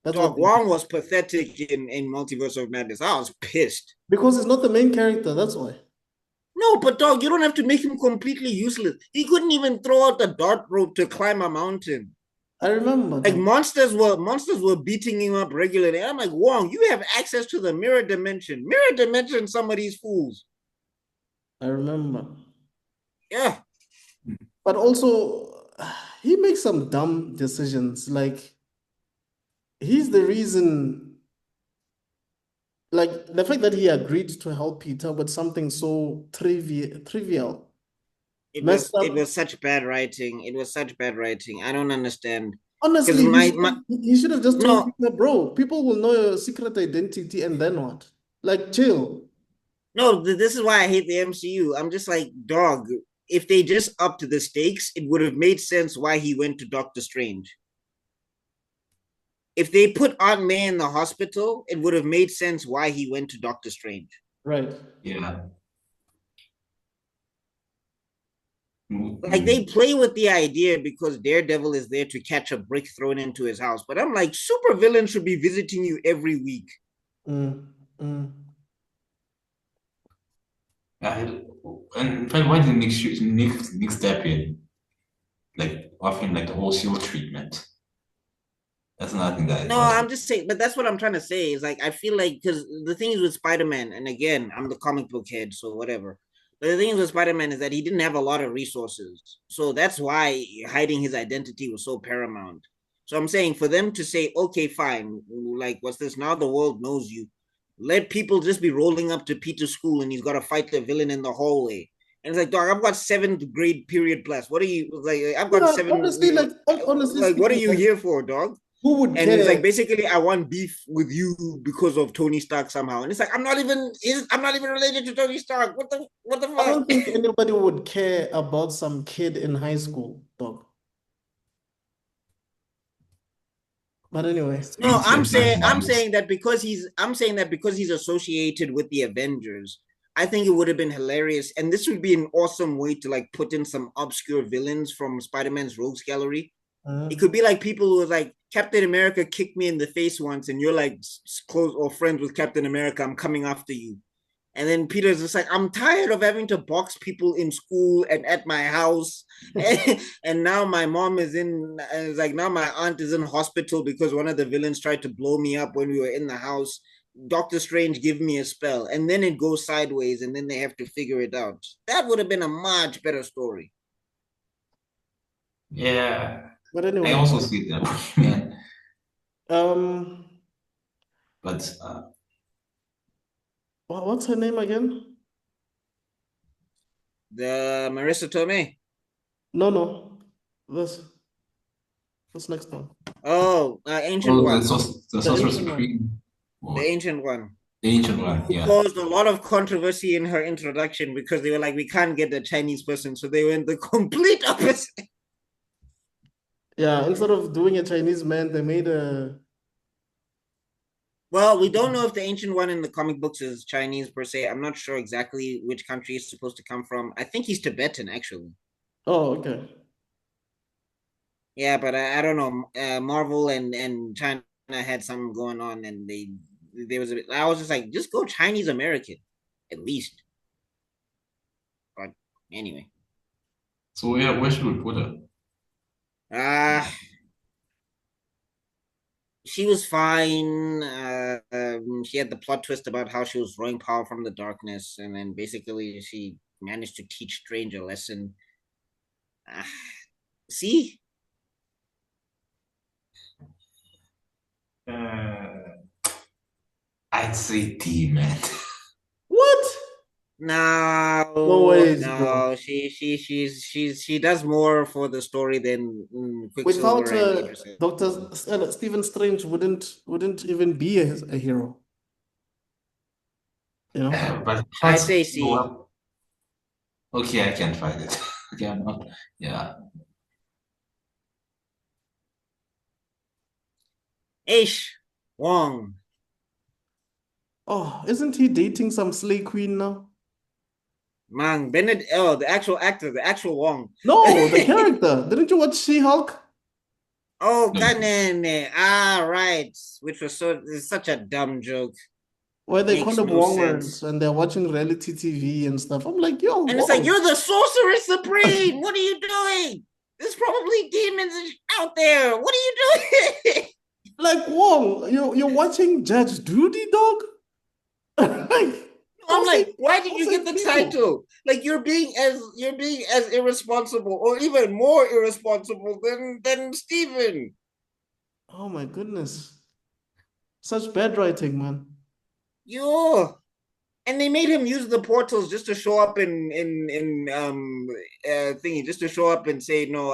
That's what
dog, Wong was pathetic in Multiverse of Madness. I was pissed.
because he's not the main character. That's why.
No, but dog, you don't have to make him completely useless. He couldn't even throw out the dart rope to climb a mountain.
I remember.
Like monsters were beating him up regularly. I'm like, Wong, you have access to the mirror dimension. Mirror dimension, some of these fools.
I remember.
Yeah.
But also, he makes some dumb decisions. Like, he's the reason, like, the fact that he agreed to help Peter with something so trivial.
It
Messed
was it
up.
was such bad writing. It was such bad writing. I don't understand.
Honestly, he should have just told
No,
Peter, bro, people will know your secret identity, and then what? Like, chill.
no, this is why I hate the MCU. I'm just like, dog, if they just upped the stakes, it would have made sense why he went to Doctor Strange. If they put Aunt May in the hospital, it would have made sense why he went to Doctor Strange.
Right.
Yeah.
Like they play with the idea because Daredevil is there to catch a brick thrown into his house. But I'm like, super villain should be visiting you every week.
Mm, mm.
And why did Nick step in? Like offering like the whole shield treatment. That's nothing that
No, I'm just saying, but that's what I'm trying to say is like I feel like because the thing is with Spider-Man, and again, I'm the comic book head, so whatever. But the thing is with Spider-Man is that he didn't have a lot of resources. So that's why hiding his identity was so paramount. So I'm saying for them to say, okay, fine, like what's this? Now the world knows you. Let people just be rolling up to Peter's school and he's got to fight the villain in the hallway. And it's like, dog, I've got 7th grade period plus. What are you like? I've got
Yeah,
seven.
honestly, like honestly
Like, what are
speaking,
you here for, dog?
who would
And it's
care?
like basically I want beef with you because of Tony Stark somehow. And it's like I'm not even related to Tony Stark. What the
I don't
fuck?
think anybody would care about some kid in high school, dog. But anyway,
No, I'm saying
Minus.
that because he's associated with the Avengers, I think it would have been hilarious. And this would be an awesome way to like put in some obscure villains from Spider-Man's Rogues Gallery. It could be like people who are like Captain America kicked me in the face once, and you're like close or friends with Captain America. I'm coming after you, and then Peter's just like, I'm tired of having to box people in school and at my house, and now my mom is in. And it's like now my aunt is in hospital because one of the villains tried to blow me up when we were in the house. Doctor Strange give me a spell, and then it goes sideways, and then they have to figure it out. That would have been a much better story.
Yeah.
but
I
anyway,
also see that, man.
um,
But
what's her name again?
The Marissa Tomei.
No, this next one.
Oh, ancient one.
the
The
Sorcerer
ancient one.
Supreme.
The ancient one.
The ancient one,
Who
yeah.
caused a lot of controversy in her introduction because they were like, we can't get a Chinese person. So they went the complete opposite.
Yeah, instead of doing a Chinese man, they made a.
Well, we don't know if the ancient one in the comic books is Chinese per se. I'm not sure exactly which country he's supposed to come from. I think he's Tibetan, actually.
Oh, okay.
Yeah, but I don't know. Marvel and China had something going on, and there was I was just like, just go Chinese American, at least. But anyway.
So where should we put her?
She was fine. She had the plot twist about how she was drawing power from the darkness, and then basically she managed to teach Strange a lesson. Uh, see,
Uh, I'd say D, man.
What? No
No,
ways, bro.
no, she does more for the story than
Without
Quicksilver and Idris
Doctor
Elba.
Stephen Strange wouldn't even be a hero. You know?
But
I
plots,
say C.
well, okay, I can't find it. Okay, I'm not. Yeah.
Ish Wong.
Oh, isn't he dating some slay queen now?
Mang Bennett. Oh, the actual actor, the actual Wong.
No, the character. Didn't you watch She-Hulk?
Oh,
No.
Kanene. Ah, right. Which was it's such a dumb joke.
Where they call
Makes
them
no sense.
Wongers and they're watching reality TV and stuff. I'm like, yo,
And it's like,
Wong.
you're the sorcerer supreme. What are you doing? There's probably demons out there. What are you doing?
Like, Wong, you're watching Judge Judy, dog? Like,
I'm
don't say,
like, why did
don't
you
say
get the
people.
title? Like you're being as irresponsible or even more irresponsible than Steven.
Oh my goodness. Such bad writing, man.
Yo. And they made him use the portals just to show up in thingy, just to show up and say no,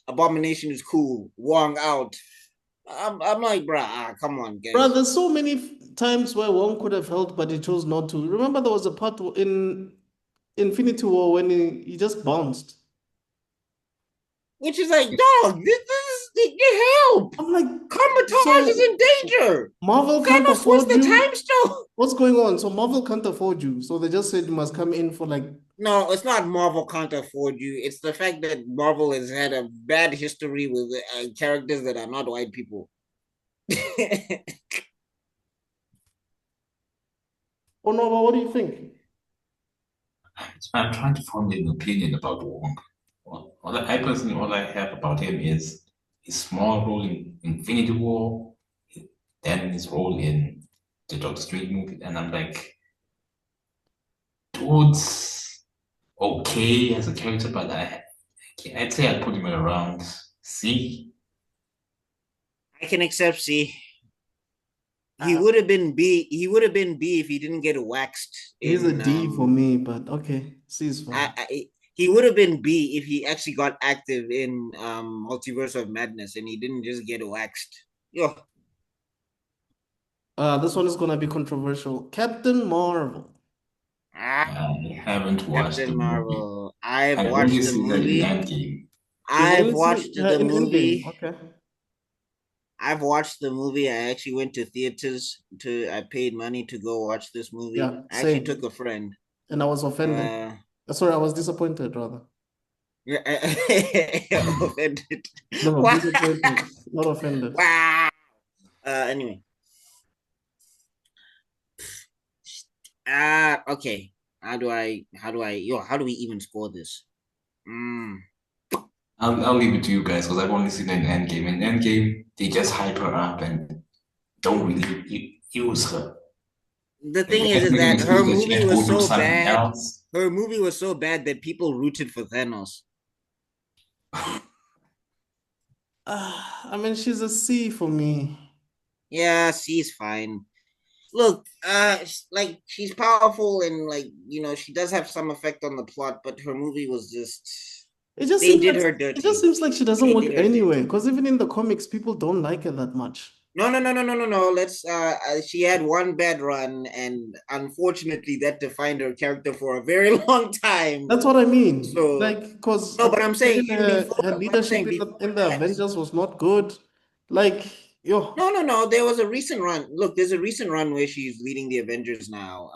Abomination is cool, Wong out. I'm like, bruh, come on,
Bro,
guys.
there's so many times where Wong could have helped, but he chose not to. Remember, there was a part in Infinity War when he just bounced.
Which is like, dog, this is get help.
I'm like,
Karmatage is
so
in danger.
Marvel can't
Thanos wants
afford
the
you?
time stone.
What's going on? So Marvel can't afford you. So they just said you must come in for like,
No, it's not Marvel can't afford you. It's the fact that Marvel has had a bad history with characters that are not white people.
oh no, but what do you think?
I'm trying to formulate an opinion about Wong. I personally, all I have about him is his small role in Infinity War, then his role in the Doctor Strange movie, and I'm like, dude's okay as a character, but I'd say I'd put him around C.
I can accept C. He
Uh,
would have been B. He would have been B if he didn't get waxed
he's a
in
D for me, but okay, C is fine.
he would have been B if he actually got active in Multiverse of Madness and he didn't just get waxed. Yo,
This one is gonna be controversial. Captain Marvel.
ah,
I haven't watched the
Captain
movie.
Marvel. I've
I've only
watched the
seen that in
movie.
Endgame.
You've
I've
only seen
watched
her
the
in Endgame.
movie.
Okay.
I've watched the movie. I actually went to theaters I paid money to go watch this movie.
Yeah,
I actually took
same.
a friend.
And I was offended.
Uh
Sorry, I was disappointed rather.
offended.
No,
Wow.
disappointed, not offended.
Wow. Anyway. Okay. How do we even score this? Mm.
I'll leave it to you guys because I've only seen it in Endgame. In Endgame, they just hype her up and don't really use her.
The
Like
thing
they
is
make an
that
excuse that she had to go do something else.
her movie was so bad that people rooted for Thanos.
I mean, she's a C for me.
Yeah, she's fine. Look, like she's powerful and like she does have some effect on the plot, but her movie was just
It just
they
seems
did
like
her
it just
dirty.
seems like she doesn't
They
work
did her
anywhere.
dirty.
Because even in the comics, people don't like her that much.
No, no, no, no, no, no, no. Let's. She had one bad run, and unfortunately, that defined her character for a very long time.
That's what I mean.
So
Like, because
no, but I'm saying
even
even before.
her
But I'm
leadership
saying before
in the
that.
Avengers was not good. Like, yo,
No, no, no. There was a recent run. Look, there's a recent run where she's leading the Avengers now.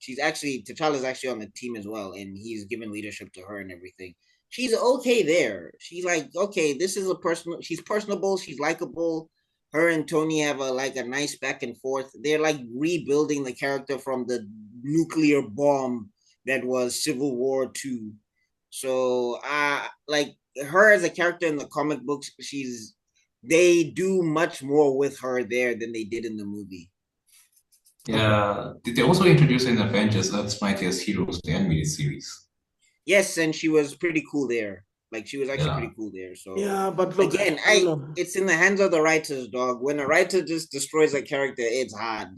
She's actually T'Challa's actually on the team as well, and he's given leadership to her and everything. She's okay there. She's like, okay, this is a personal. She's personable. She's likable. Her and Tony have a nice back and forth. They're like rebuilding the character from the nuclear bomb that was Civil War II. So, like her as a character in the comic books, they do much more with her there than they did in the movie.
okay.
Yeah. Did they also introduce in Avengers Earth's Mightiest Heroes, the animated series?
Yes, and she was pretty cool there. Like she was actually
Yeah.
pretty cool there. So
Yeah, but look,
again,
I don't know.
it's in the hands of the writers, dog. When a writer just destroys a character, it's hard.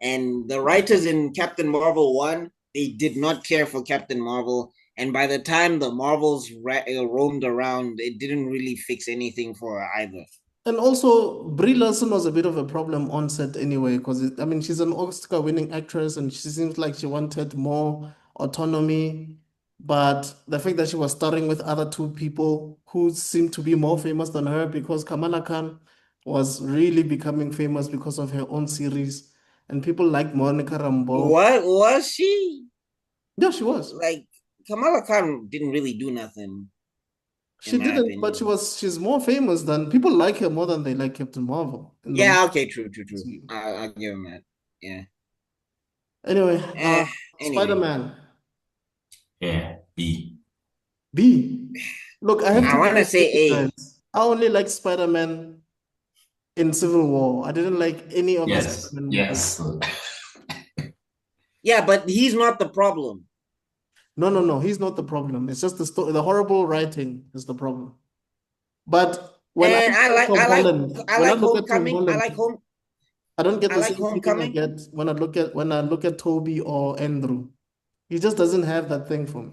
And the writers in Captain Marvel 1, they did not care for Captain Marvel. And by the time the Marvels roamed around, it didn't really fix anything for her either.
And also, Brie Larson was a bit of a problem on set anyway, because I mean, she's an Oscar-winning actress, and she seems like she wanted more autonomy. But the fact that she was starring with other two people who seemed to be more famous than her, because Kamala Khan was really becoming famous because of her own series, and people like Monica Rambeau.
What was she?
Yeah, she was.
Like, Kamala Khan didn't really do nothing, in
She
my
didn't, but
opinion.
she's more famous than people like her more than they like Captain Marvel in the
Yeah, okay, true.
MCU.
I'll give him that. Yeah.
Anyway,
Eh, anyway,
Spider-Man.
Yeah, B.
B. Look, I have
Yeah.
to
I
be
want to
honest with
say
you
A.
guys. I only like Spider-Man in Civil War. I didn't like any of the
Yes,
Spider-Man movies.
yes.
Yeah, but he's not the problem.
No, no, no. He's not the problem. It's just the story. The horrible writing is the problem. But when I
And
look at Tom Holland,
I
when I
like
look at Tom
Homecoming.
Holland, I don't get
I
the
like
same feeling I
Homecoming.
get when I look at Toby or Andrew. He just doesn't have that thing for me.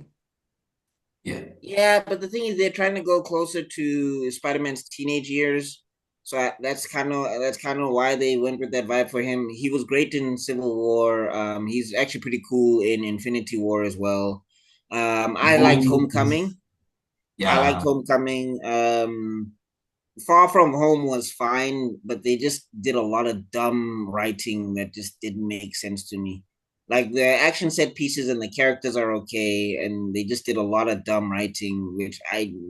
Yeah.
Yeah, but the thing is, they're trying to go closer to Spider-Man's teenage years. So that's kind of why they went with that vibe for him. He was great in Civil War. He's actually pretty cool in Infinity War as well. I liked Homecoming. I liked
Yeah.
Homecoming. Far From Home was fine, but they just did a lot of dumb writing that just didn't make sense to me. Like the action set pieces and the characters are okay, and they just did a lot of dumb writing, which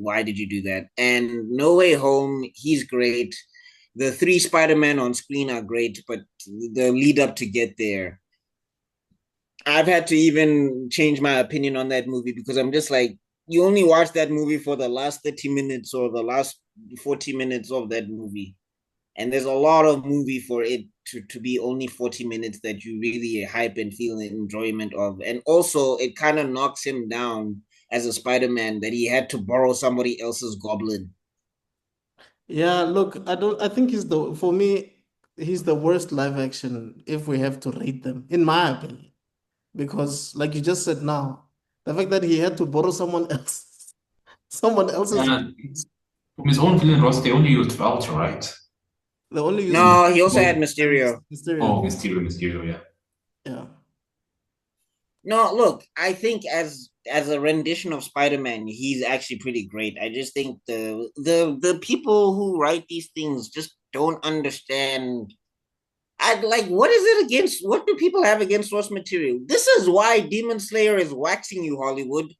why did you do that? And No Way Home, he's great. The three Spider-Man on screen are great, but the lead up to get there, I've had to even change my opinion on that movie because I'm just like, you only watch that movie for the last 30 minutes or the last 40 minutes of that movie. And there's a lot of movie for it to be only 40 minutes that you really hype and feel the enjoyment of. And also, it kind of knocks him down as a Spider Man that he had to borrow somebody else's goblin.
Yeah, look, I think for me, he's the worst live action if we have to rate them, in my opinion. Because like you just said now, the fact that he had to borrow someone else's,
And from his own villain roster, they only used Vulture, right?
they only use
No, he also had
Oh,
Mysterio.
Mysterio.
oh, Mysterio, yeah.
Yeah.
No, look, I think as a rendition of Spider-Man, he's actually pretty great. I just think the people who write these things just don't understand. I'd like, what is it against? What do people have against source material? This is why Demon Slayer is waxing you, Hollywood.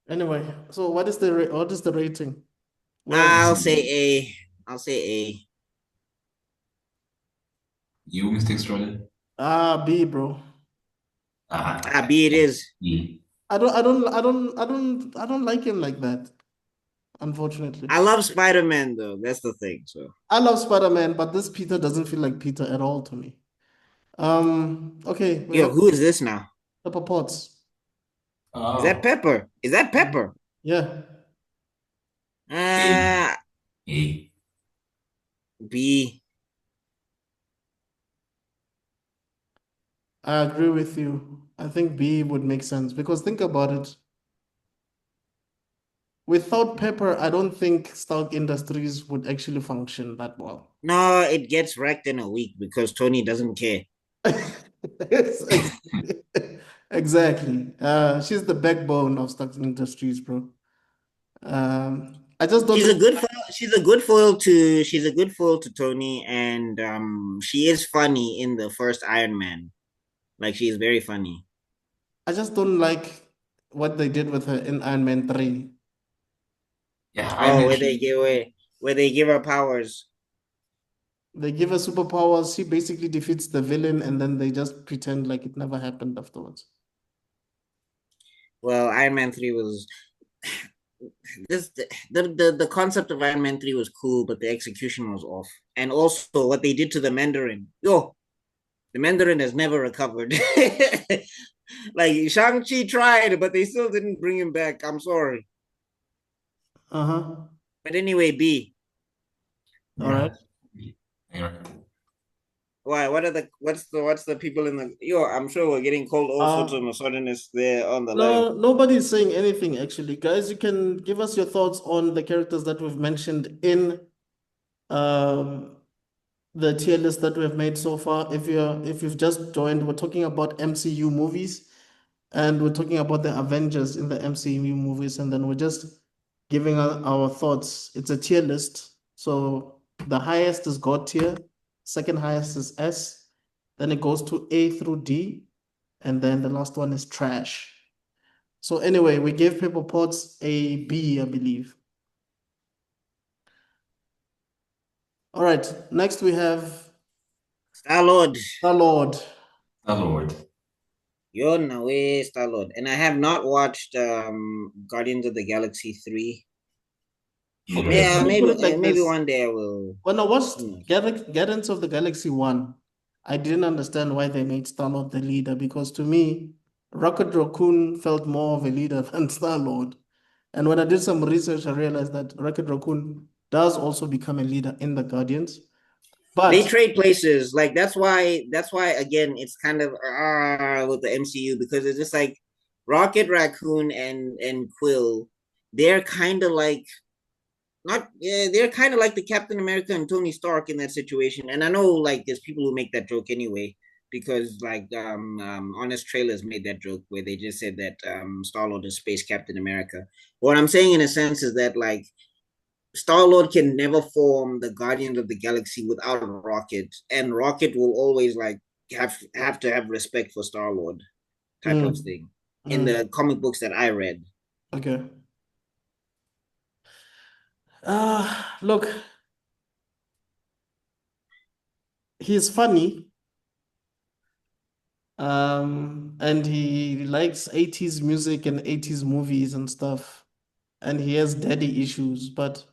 Anyway, so what is the rating? Where
I'll say A. I'll say A.
You, Mr. Strollin?
B, bro.
B it is.
E.
I don't like him like that, unfortunately.
I love Spider-Man though. That's the thing. So,
I love Spider-Man, but this Peter doesn't feel like Peter at all to me. Okay, we
yo,
have
who is this now?
Pepper Potts.
Is that
Oh,
Pepper? Is that Pepper?
Yeah,
A.
Uh
A.
B.
I agree with you. I think B would make sense because think about it. Without Pepper, I don't think Stark Industries would actually function that well.
No, it gets wrecked in a week because Tony doesn't care.
Exactly. Exactly. She's the backbone of Stark Industries, bro. I just don't
She's a
really.
good foil, she's a good foil to Tony, and she is funny in the first Iron Man. Like she is very funny.
I just don't like what they did with her in Iron Man 3.
Yeah, I
Oh,
mentioned.
where they give her powers.
They give her superpowers, she basically defeats the villain, and then they just pretend like it never happened afterwards.
Well, Iron Man 3 was this the concept of Iron Man 3 was cool, but the execution was off. And also what they did to the Mandarin. Yo, the Mandarin has never recovered. Like Shang-Chi tried, but they still didn't bring him back. I'm sorry.
Uh-huh.
But anyway, B.
All right.
Yeah. Yeah.
Why? What's the people in the yo? I'm sure we're getting called all sorts of misogynists there on the live.
No, nobody's saying anything actually. Guys, you can give us your thoughts on the characters that we've mentioned in um the tier list that we've made so far. If you've just joined, we're talking about MCU movies and we're talking about the Avengers in the MCU movies, and then we're just giving our thoughts. It's a tier list. So the highest is God tier, second highest is S, then it goes to A through D, and then the last one is trash. So anyway, we gave Paper Pots a B, I believe. All right, next we have
Star-Lord.
Star-Lord.
Lord.
You're no way, Star-Lord. And I have not watched Guardians of the Galaxy 3.
Okay,
Yeah,
let me put it like
maybe
this.
one day I will.
When I watched Guardians of the Galaxy 1, I didn't understand why they made Star-Lord the leader, because to me, Rocket Raccoon felt more of a leader than Star-Lord. And when I did some research, I realized that Rocket Raccoon does also become a leader in the Guardians.
They
But
trade places. Like that's why again it's kind of with the MCU because it's just like Rocket Raccoon and Quill, they're kind of like not yeah, they're kind of like the Captain America and Tony Stark in that situation. And I know like there's people who make that joke anyway because like honest trailers made that joke where they just said that Star-Lord is space Captain America. What I'm saying in a sense is that like Star-Lord can never form the Guardians of the Galaxy without a Rocket, and Rocket will always like have to have respect for Star-Lord type of thing in the comic books that I read.
okay. Look, he's funny. And he likes 80s music and 80s movies and stuff. And he has daddy issues, but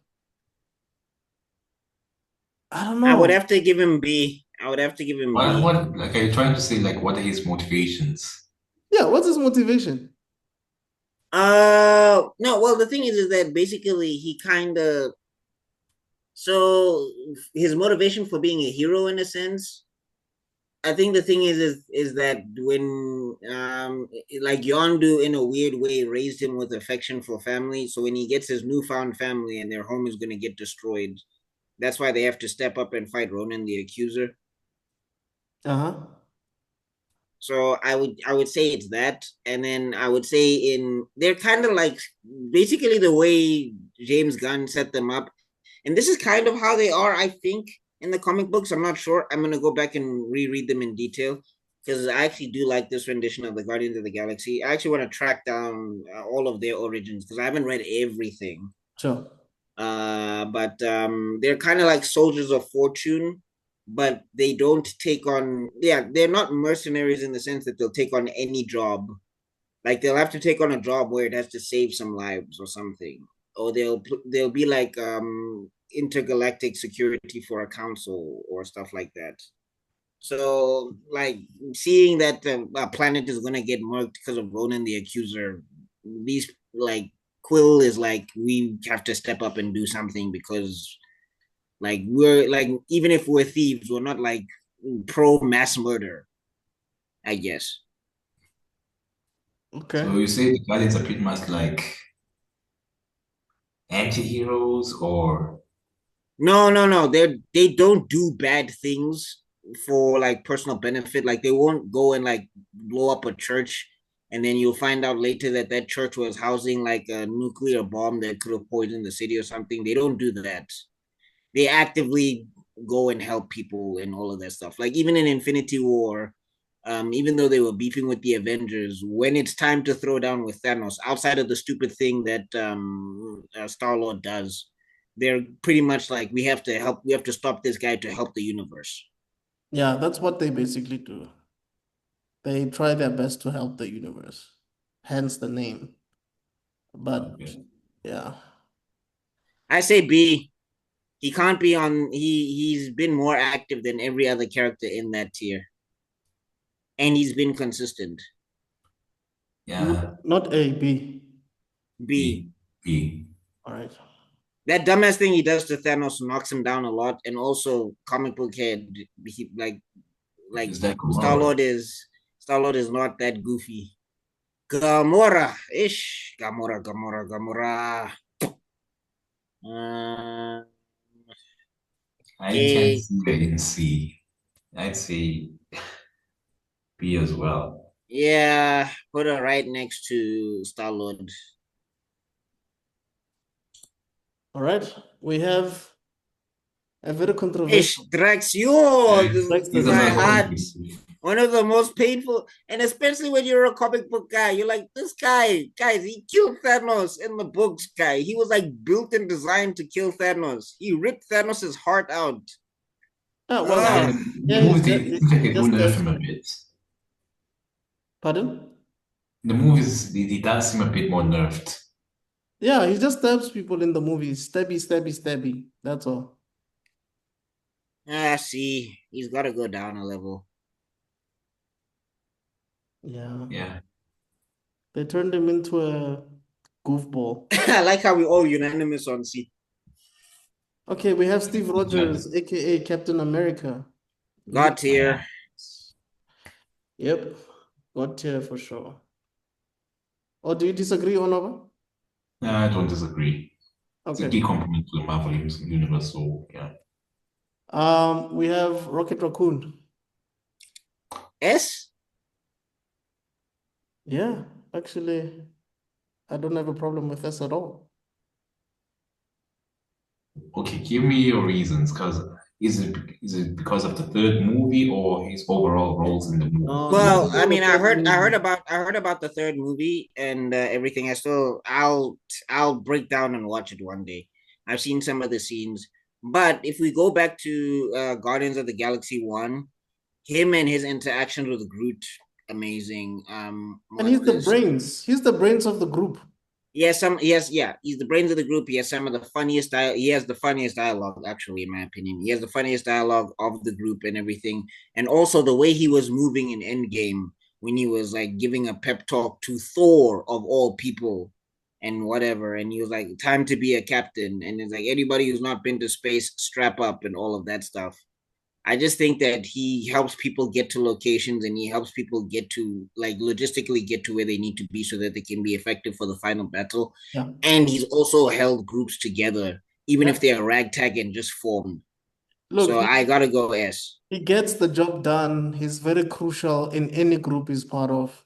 I don't
I would
know.
have to give him B. I would have to give him B.
What like are you trying to say like what are his motivations?
Yeah, what's his motivation?
No, well the thing is that basically he kind of so his motivation for being a hero in a sense I think the thing is that when like Yondu in a weird way raised him with affection for family, so when he gets his newfound family and their home is gonna get destroyed, that's why they have to step up and fight Ronan the Accuser.
Uh-huh.
So I would say it's that, and then I would say in they're kind of like basically the way James Gunn set them up, and this is kind of how they are. I think in the comic books, I'm not sure. I'm gonna go back and reread them in detail because I actually do like this rendition of the Guardians of the Galaxy. I actually want to track down all of their origins because I haven't read everything.
Sure.
But they're kind of like soldiers of fortune, but they don't take on. Yeah, they're not mercenaries in the sense that they'll take on any job. Like they'll have to take on a job where it has to save some lives or something, or they'll be like intergalactic security for a council or stuff like that. So, like seeing that the planet is gonna get murked because of Ronan the Accuser, these like Quill is like we have to step up and do something because like we're like even if we're thieves, we're not like pro mass murder. I guess.
Okay.
So you say the Guardians are pretty much like anti-heroes or
No, no, no. They don't do bad things for like personal benefit. Like they won't go and like blow up a church, and then you'll find out later that that church was housing like a nuclear bomb that could have poisoned the city or something. They don't do that. They actively go and help people and all of that stuff. Like even in Infinity War, even though they were beefing with the Avengers, when it's time to throw down with Thanos, outside of the stupid thing that Star-Lord does, they're pretty much like we have to help. We have to stop this guy to help the universe.
Yeah, that's what they basically do. They try their best to help the universe, hence the name. But
okay.
yeah.
I say B. He can't be on. He's been more active than every other character in that tier, and he's been consistent.
Yeah,
Not A, B.
B.
B, B.
All right.
That dumbass thing he does to Thanos knocks him down a lot, and also comic book head, he like like
Is that
Star-Lord
Gamora?
is not that goofy. Gamora. Ish. Gamora. Uh,
I can't
okay.
see it in C. I'd say B as well.
Yeah, put her right next to Star-Lord.
All right. We have a very
Ish,
controversial.
Drax,
Yeah,
this
Drax
he's
is
doesn't
my
another
count.
heart.
one.
One of the most painful, and especially when you're a comic book guy, you're like, this guy, guys, he killed Thanos in the books, guy. He was like built and designed to kill Thanos. He ripped Thanos' heart out.
Ah, well,
Yeah,
yeah,
Ah,
the
yeah,
movies, it seems like
he
they do
just
nerf
stabs
him a
people.
bit.
Pardon?
The movies, he does seem a bit more nerfed.
Yeah, he just stabs people in the movies. Stabby, stabby, stabby. That's all.
see, he's got to go down a level.
Yeah.
Yeah.
They turned him into a goofball.
I like how we all unanimous on C.
Okay, we have Steve
Yeah.
Rogers, aka Captain America.
God tier.
Yep, got tier for sure. Or do you disagree, Onova?
I don't disagree. It's a
Okay.
key component to the Marvel universe, so yeah.
We have Rocket Raccoon.
S?
Yeah, actually, I don't have a problem with this at all.
Okay, give me your reasons, because is it because of the third movie or his overall roles in the movie?
No,
Well,
nothing
I
on the
mean,
third movie.
I heard about the third movie and everything. I'll break down and watch it one day. I've seen some of the scenes, but if we go back to Guardians of the Galaxy 1, him and his interactions with Groot, amazing.
And
What's
he's the
this?
brains. He's the brains of the group.
He's the brains of the group. He has some of the funniest he has the funniest dialogue, actually, in my opinion. He has the funniest dialogue of the group and everything. And also the way he was moving in Endgame when he was like giving a pep talk to Thor of all people and whatever. And he was like, time to be a captain. And it's like anybody who's not been to space, strap up and all of that stuff. I just think that he helps people get to locations and he helps people get to like logistically get to where they need to be so that they can be effective for the final battle.
Yeah.
And he's also held groups together, even
Yeah.
if they're ragtag and just formed.
Look,
So I gotta go S.
he gets the job done. He's very crucial in any group he's part of.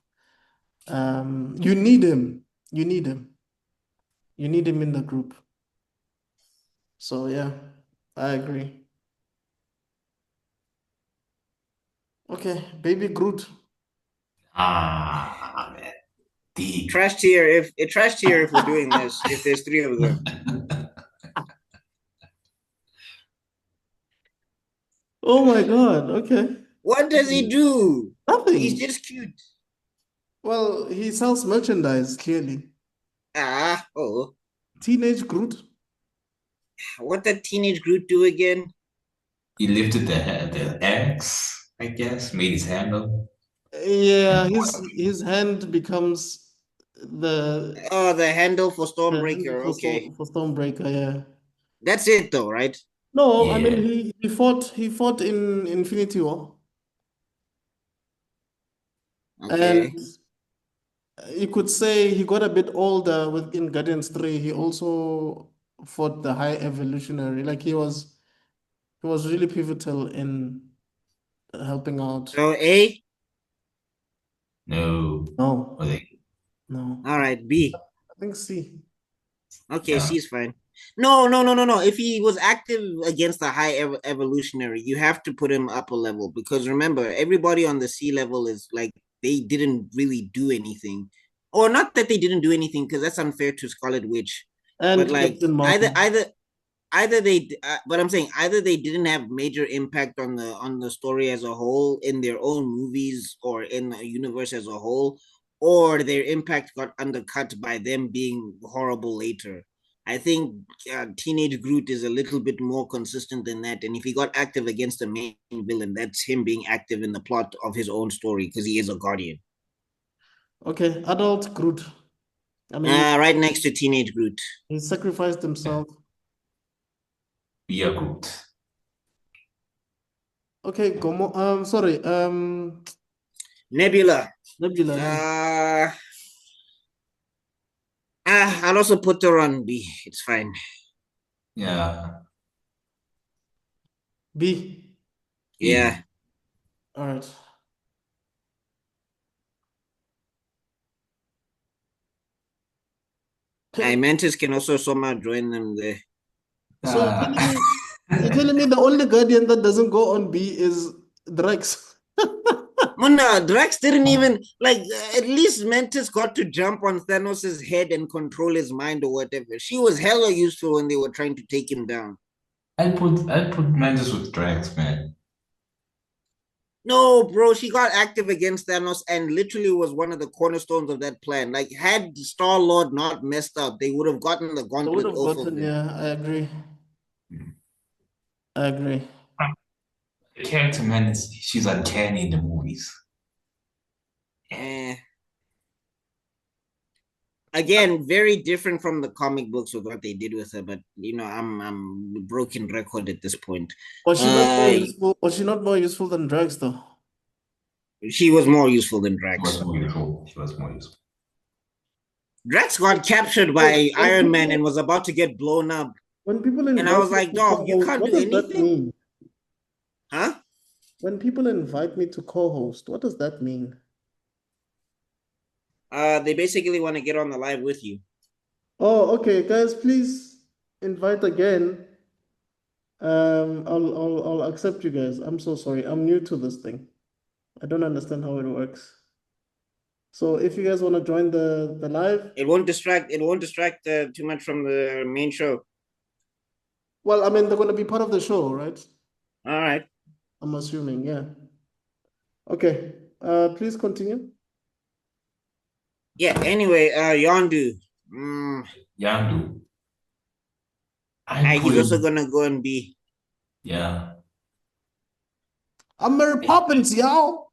You need him. You need him. You need him in the group. So yeah, I agree. Okay, baby Groot.
Man. D.
Trash tier if we're doing this, if there's three of them.
Oh my God. Okay.
What does he do? He's
Nothing.
just cute.
Well, he sells merchandise, clearly.
Oh.
Teenage Groot.
What did teenage Groot do again?
He lifted the axe, I guess, made his hand up.
Yeah,
And
his hand becomes the
Oh, the handle for
the handle
Stormbreaker. Okay.
for Stormbreaker, yeah.
That's it though, right?
No, I mean
yeah,
he fought in Infinity War.
Okay.
And you could say he got a bit older within Guardians 3. He also fought the High Evolutionary. Like he was really pivotal in helping out.
So A.
no.
No,
Or they,
no.
All right, B.
I think C.
Okay,
yeah.
C is fine. No. If he was active against the high evolutionary, you have to put him up a level because remember, everybody on the C level is like they didn't really do anything, or not that they didn't do anything because that's unfair to Scarlet Witch, but
And
like
Captain Marvel.
either they but I'm saying either they didn't have major impact on the story as a whole in their own movies or in the universe as a whole, or their impact got undercut by them being horrible later. I think teenage Groot is a little bit more consistent than that, and if he got active against the main villain, that's him being active in the plot of his own story because he is a guardian.
Okay, adult Groot. I mean,
Right next to teenage Groot.
he sacrificed himself.
Be a Groot.
Okay, sorry,
Nebula.
Nebula, yeah.
I'll also put her on B. It's fine.
Yeah.
B.
Yeah.
All right.
Mantis can also somehow join them there.
So you're telling me the only Guardian that doesn't go on B is Drax?
Mona, Drax didn't even like. At least Mantis got to jump on Thanos' head and control his mind or whatever. She was hella useful when they were trying to take him down.
I'd put Mantis with Drax, man.
No, bro, she got active against Thanos and literally was one of the cornerstones of that plan. Like, had Star-Lord not messed up, they would have gotten the
They would
gauntlet
have
off of
gotten,
him.
yeah, I agree. I agree.
The character, man, she's uncanny in the movies.
Again, very different from the comic books with what they did with her, but you know, I'm a broken record at this point.
Was she not more useful? Was she not more useful than Drax, though?
She was more useful than
She
Drax.
was more useful. She was more useful.
Drax got captured by Iron Man and was about to get blown up.
When people
And I was like, dog, you can't do anything.
What does that mean?
Huh?
When people invite me to co-host, what does that mean?
They basically want to get on the live with you.
Oh, okay, guys, please invite again. I'll accept you guys. I'm so sorry. I'm new to this thing. I don't understand how it works. So if you guys want to join the live,
it won't distract too much from the main show.
Well, I mean, they're going to be part of the show, right?
All right.
I'm assuming, yeah. Okay. Please continue.
Yeah. Anyway, Yondu.
Yondu.
He's also gonna go and be.
Yeah.
I'm Mary Poppins, y'all.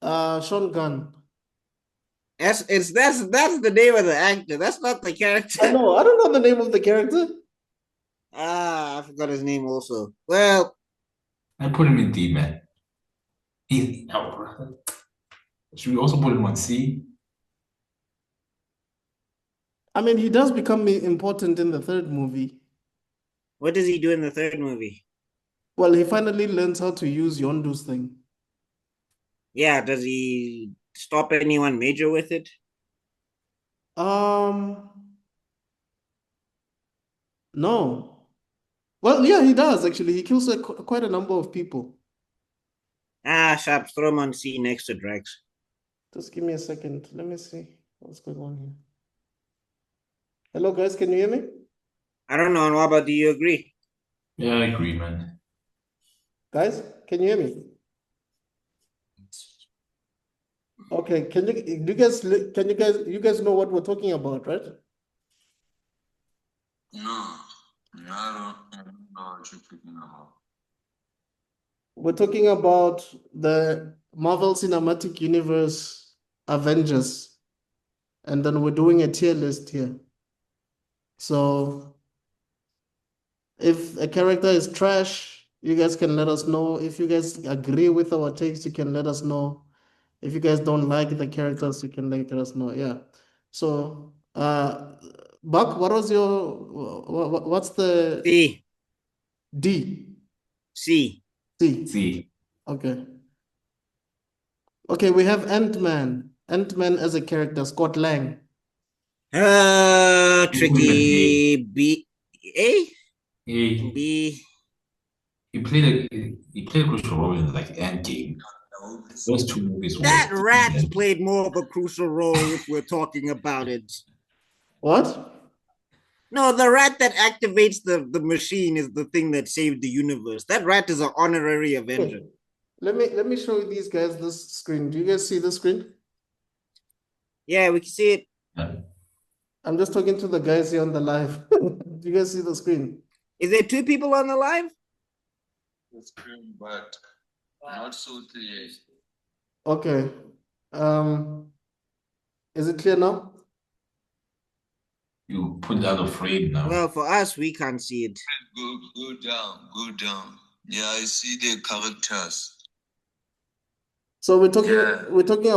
Sean Gunn.
That's the name of the actor. That's not the character.
I know. I don't know the name of the character.
I forgot his name also. Well,
I put him in D, man. Should we also put him on C?
I mean, he does become important in the third movie.
What does he do in the third movie?
Well, he finally learns how to use Yondu's thing.
Yeah, does he stop anyone major with it?
No. Well, yeah, he does actually. He kills quite a number of people.
Sharp, throw him on C next to Drax.
Just give me a second. Let me see what's going on here. Hello, guys. Can you hear me?
I don't know, Nwaba, do you agree?
Yeah, I agree, man.
Guys, can you hear me? Okay, you guys know what we're talking about, right?
No, I don't know what you're talking about.
We're talking about the Marvel Cinematic Universe Avengers, and then we're doing a tier list here. So if a character is trash, you guys can let us know. If you guys agree with our takes, you can let us know. If you guys don't like the characters, you can let us know. Yeah. So, Buck, what's the
C.
D?
C.
C.
C.
Okay. Okay, we have Ant-Man. Ant-Man as a character, Scott Lang.
Tricky. B. A?
A.
B.
He played a crucial role in like Endgame. Those two movies
That
were
rat played more of a crucial role if we're talking about it.
What?
No, the rat that activates the machine is the thing that saved the universe. That rat is an honorary Avenger.
Okay. Let me show these guys this screen. Do you guys see the screen?
Yeah, we can see it.
Yeah.
I'm just talking to the guys here on the live. Do you guys see the screen?
Is there two people on the live?
The screen, but not so clear.
Okay. Is it clear now?
You put out of frame now.
Well, for us, we can't see it.
Go down. Yeah, I see the characters.
So we're talking
Yeah.
we're talking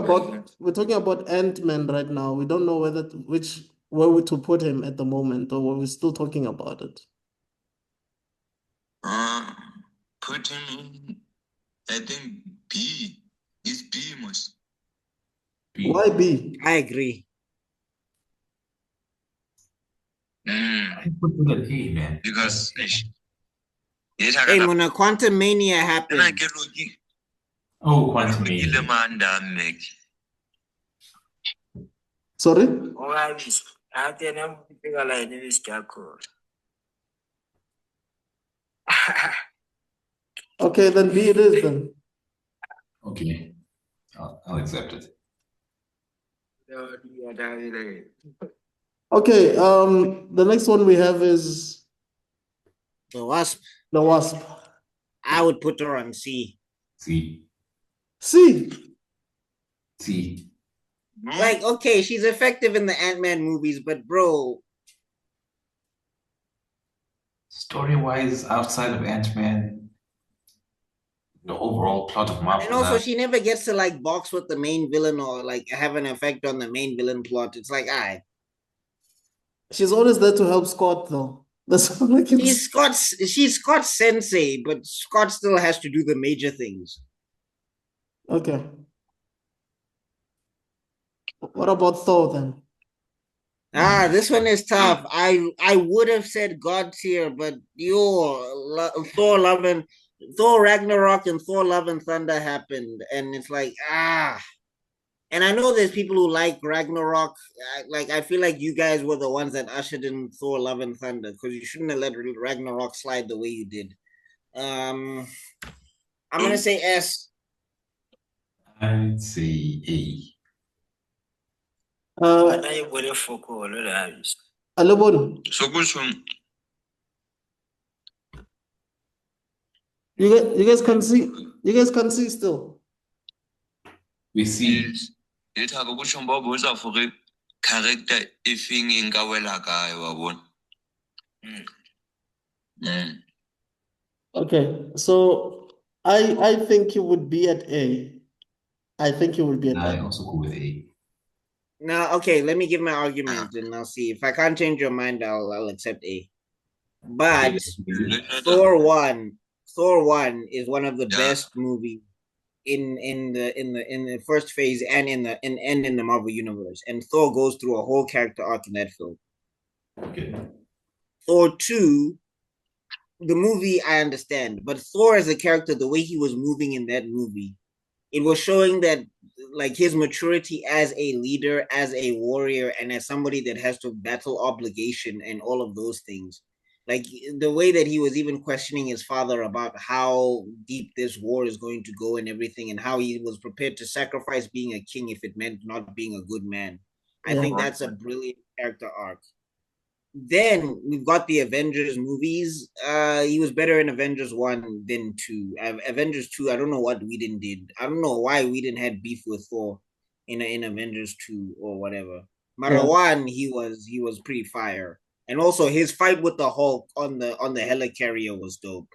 about Ant-Man right now. We don't know where to put him at the moment, or we're still talking about it.
Put him in, I think B. It's B most.
B.
Why B?
I agree.
I put it at A, man.
Because
Hey, when a Quantum Mania happened,
Oh, Quantumania.
Sorry? Okay, then B it is then.
Okay. I'll accept it.
Okay, the next one we have is
the Wasp,
the Wasp.
I would put her on C.
C.
C.
C.
Like, okay, she's effective in the Ant-Man movies, but bro,
Story-wise, outside of Ant-Man, the overall plot of Marvel.
and also she never gets to like box with the main villain or like have an effect on the main villain plot. It's like,
She's always there to help Scott, though. That's all I can say.
she's Scott's sensei, but Scott still has to do the major things.
Okay. What about Thor then?
This one is tough. I would have said God tier, but Thor Ragnarok and Thor Love and Thunder happened, and it's like And I know there's people who like Ragnarok. I feel like you guys were the ones that ushered in Thor Love and Thunder because you shouldn't have let Ragnarok slide the way you did. I'm gonna say S.
I'd say A.
Alobon. You guys can see. You guys can see still.
We see.
Character ifing ingawela kae wabona.
Okay, so I think he would be at A. I think he would be at
I
A.
also go with A.
Now, okay, let me give my argument and I'll see. If I can't change your mind, I'll accept A. But Thor 1 is one of the best movies in the first phase and in the Marvel universe. And Thor goes through a whole character arc in that film.
Okay.
Thor 2, the movie I understand, but Thor as a character, the way he was moving in that movie, it was showing that like his maturity as a leader, as a warrior, and as somebody that has to battle obligation and all of those things. Like the way that he was even questioning his father about how deep this war is going to go and everything, and how he was prepared to sacrifice being a king if it meant not being a good man. I think that's a brilliant character arc. Then we've got the Avengers movies. He was better in Avengers 1 than 2. Avengers 2, I don't know what Whedon did. I don't know why Whedon had beef with Thor in Avengers 2 or whatever. Marwan, he was pretty fire. And also his fight with the Hulk on the helicarrier was dope.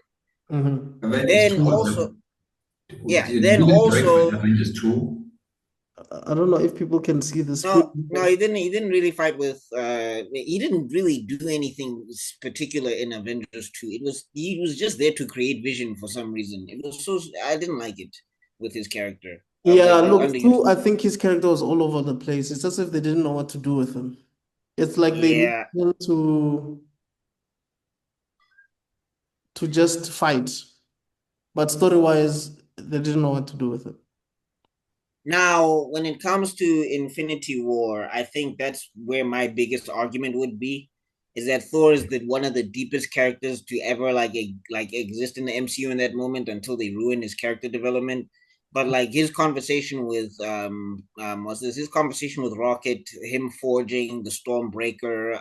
Mm-hmm.
Then also
Avengers 2.
I don't know if people can see the
No,
screen.
no, he didn't really fight with. He didn't really do anything particular in Avengers 2. He was just there to create Vision for some reason. It was so I didn't like it with his character.
Yeah, look, too, I think his character was all over the place. It's as if they didn't know what to do with him. It's like they need him to just fight, but story-wise, they didn't know what to do with it.
Now, when it comes to Infinity War, I think that's where my biggest argument would be, is that Thor is one of the deepest characters to ever like exist in the MCU in that moment until they ruin his character development. But like his conversation with his conversation with Rocket, him forging the Stormbreaker,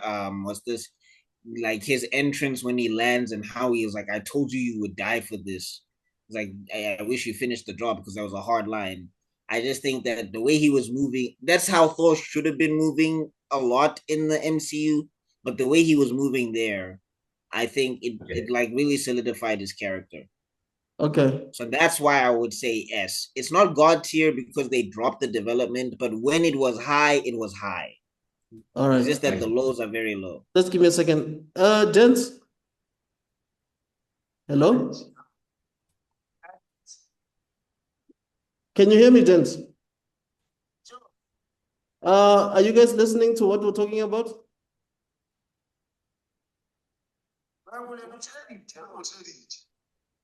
like his entrance when he lands and how he was like, I told you would die for this. It's like I wish you finished the job because that was a hard line. I just think that the way he was moving, that's how Thor should have been moving a lot in the MCU. but the way he was moving there, I think it like really solidified his character.
Okay.
So that's why I would say S. It's not God tier because they dropped the development, but when it was high, it was high.
All
It's
right.
just that the lows are very low.
Just give me a second. Gents. Hello? Can you hear me, gents? Are you guys listening to what we're talking about?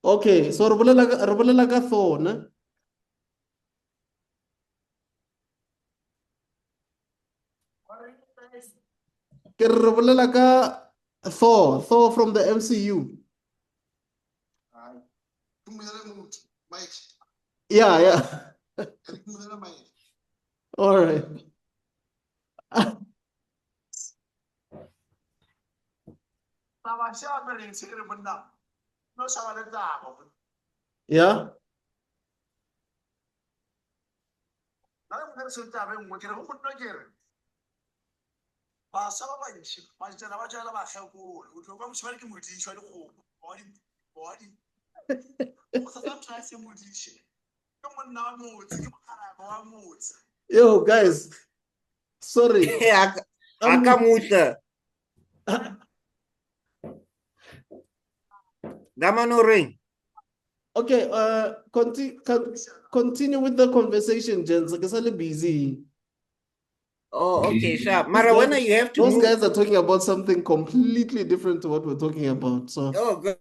Okay, so re bolela ka Thor, ne? Ke re bolela ka Thor from the MCU. Yeah. All right. Yeah. Yo, guys, sorry.
Akamuta. Gamano ring.
Okay, continue with the conversation, gents. Like, it's a little busy.
Oh, okay, sharp. Mara, when you have to
Those
move.
guys are talking about something completely different to what we're talking about. So
oh god.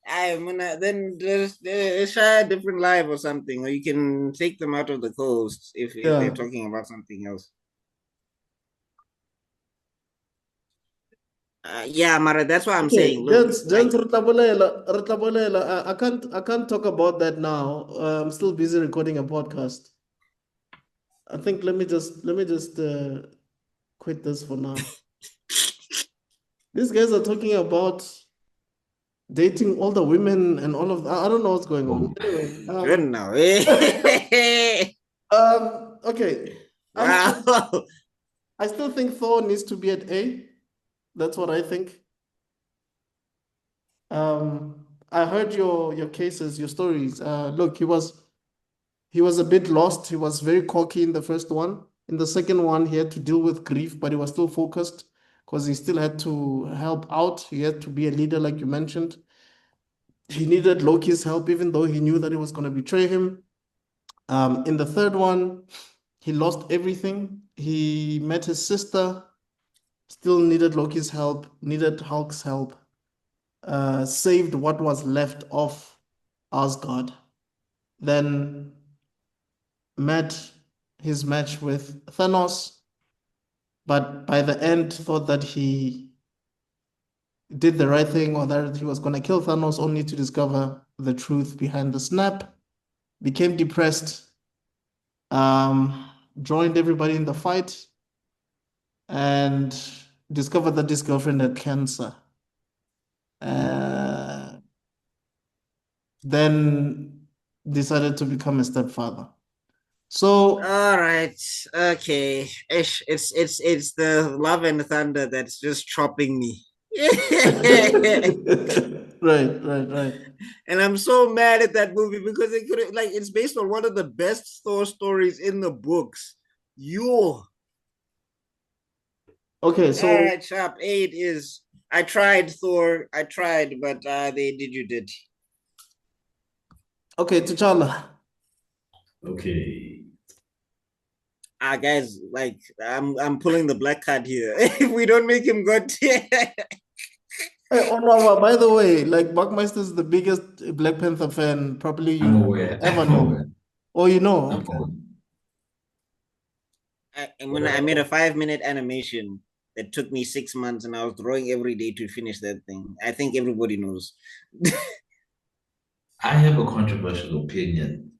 I'm gonna then there's try a different live or something, or you can take them out of the coast if they're talking about something else. Yeah, Mara, that's what I'm saying. Look,
gents, I can't talk about that now. I'm still busy recording a podcast. I think let me just quit this for now. These guys are talking about dating all the women and all of that. I don't know what's going on. Anyway,
good now.
Okay.
Wow.
I still think Thor needs to be at A. That's what I think. I heard your cases, your stories. Look, he was a bit lost. He was very cocky in the first one. In the second one, he had to deal with grief, but he was still focused because he still had to help out. He had to be a leader, like you mentioned. He needed Loki's help, even though he knew that he was going to betray him. In the third one, he lost everything. He met his sister, still needed Loki's help, needed Hulk's help, saved what was left of Asgard. Then met his match with Thanos, but by the end thought that he did the right thing or that he was going to kill Thanos, only to discover the truth behind the snap, became depressed, joined everybody in the fight, and discovered that his girlfriend had cancer. Then decided to become a stepfather. So
all right, okay. It's the love and thunder that's just chopping me.
right.
And I'm so mad at that movie because it could like it's based on one of the best Thor stories in the books.
Okay, so
all right, Sharp 8 is I tried Thor, but they did you did.
Okay, T'Challa.
Okay.
Guys, like I'm pulling the black card here. If we don't make him good.
Hey, Onwawa, by the way, like Buckmeister is the biggest Black Panther fan probably you ever know. Oh, you know? Okay.
I made a 5-minute animation that took me 6 months, and I was drawing every day to finish that thing. I think everybody knows.
I have a controversial opinion.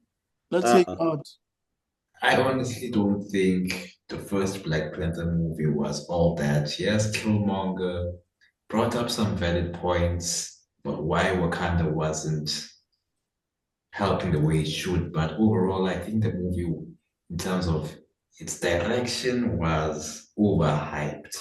Let's hear it out.
I honestly don't think the first Black Panther movie was all that. Yes, Killmonger brought up some valid points, but why Wakanda wasn't helping the way it should. But overall, I think the movie, in terms of its direction, was overhyped.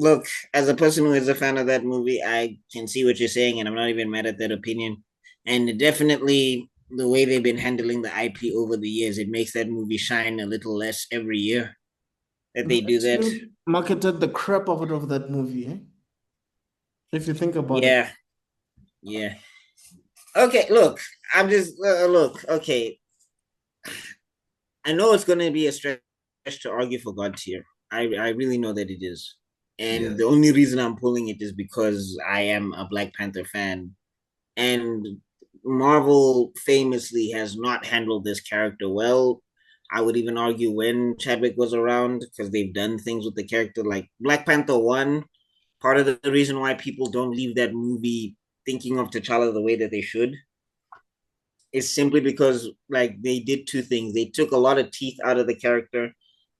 look, as a person who is a fan of that movie, I can see what you're saying, and I'm not even mad at that opinion. And definitely the way they've been handling the IP over the years, it makes that movie shine a little less every year that
They
they do that.
actually marketed the crap out of that movie, eh? If you think about it.
Yeah, yeah. Okay, look, I'm just look. Okay, I know it's going to be a stretch to argue for God tier. I really know that it is, and
Yes.
the only reason I'm pulling it is because I am a Black Panther fan, and Marvel famously has not handled this character well. I would even argue when Chadwick was around because they've done things with the character like Black Panther 1. Part of the reason why people don't leave that movie thinking of T'Challa the way that they should is simply because like they did two things. They took a lot of teeth out of the character,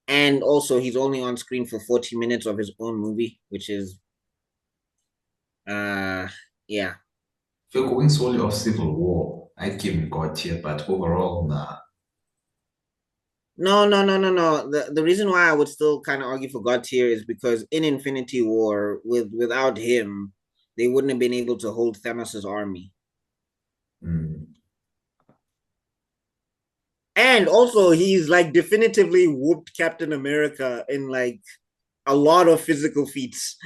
and also he's only on screen for 40 minutes of his own movie, which is uh yeah.
If you're going solely off Civil War, I'd give him God tier, but overall, nah.
No. The reason why I would still kind of argue for God tier is because in Infinity War, without him, they wouldn't have been able to hold Thanos' army.
Mm.
And also, he's like definitively whooped Captain America in like a lot of physical feats.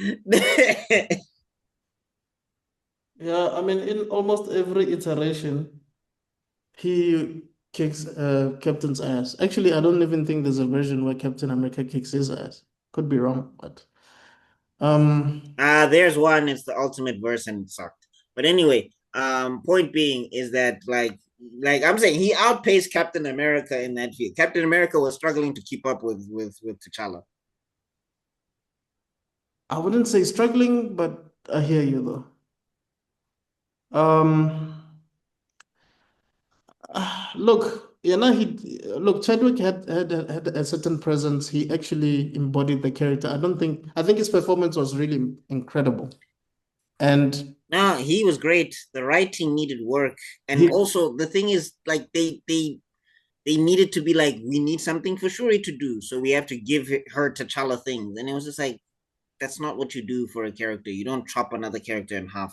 Yeah, I mean, in almost every iteration, he kicks Captain's ass. Actually, I don't even think there's a version where Captain America kicks his ass. Could be wrong, but um,
There's one. It's the ultimate verse, and it sucked. But anyway, point being is that like I'm saying, he outpaced Captain America in that field. Captain America was struggling to keep up with T'Challa.
I wouldn't say struggling, but I hear you though. Um, look, look, Chadwick had a certain presence. He actually embodied the character. I think his performance was really incredible. And
No, he was great. The writing needed work, and
he,
also the thing is, like they needed to be like, we need something for Shuri to do, so we have to give her T'Challa things, and it was just like that's not what you do for a character. You don't chop another character in half.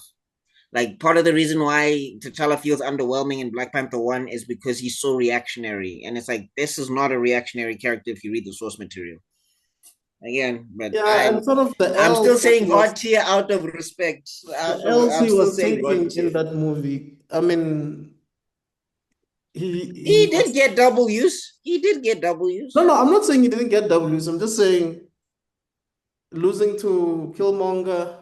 Like part of the reason why T'Challa feels underwhelming in Black Panther 1 is because he's so reactionary. And it's like this is not a reactionary character if you read the source material. Again, but
yeah, and sort of
I'm still saying God tier out of respect.
the L's
I'm
he
still
was
saying God
taking in
tier.
that movie. I mean,
He
he
did
was
get W's. He did get W's.
no, I'm not saying he didn't get W's. I'm just saying losing to Killmonger.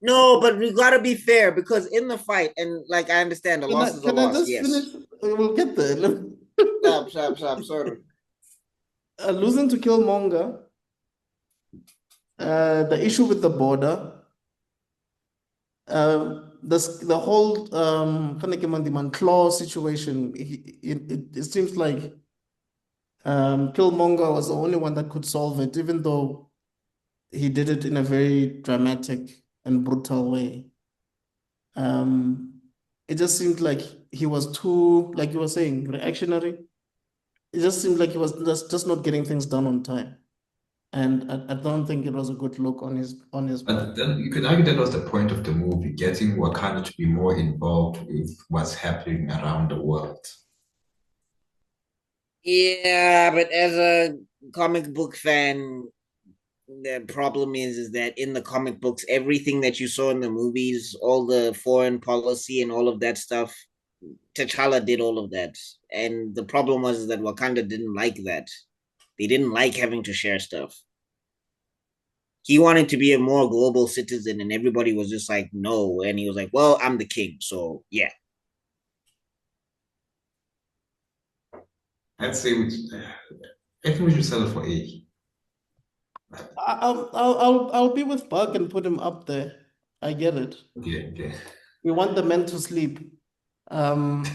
No, but we gotta be fair because in the fight, and like I understand a loss is a
Can I
loss,
just finish?
yes.
We'll get there.
Stop, sorry.
Losing to Killmonger, the issue with the border, the whole demand claw situation. It seems like Killmonger was the only one that could solve it, even though he did it in a very dramatic and brutal way. Um, it just seemed like he was too, like you were saying, reactionary. It just seemed like he was just not getting things done on time. And I don't think it was a good look on his part.
But then you could argue that was the point of the movie, getting Wakanda to be more involved with what's happening around the world.
Yeah, but as a comic book fan, the problem is that in the comic books, everything that you saw in the movies, all the foreign policy and all of that stuff, T'Challa did all of that. And the problem was that Wakanda didn't like that. They didn't like having to share stuff. He wanted to be a more global citizen, and everybody was just like, no. And he was like, well, I'm the king. So, yeah.
I'd say I think we should settle for A.
I'll be with Buck and put him up there. I get it.
Okay, okay.
We want the men to sleep. Um,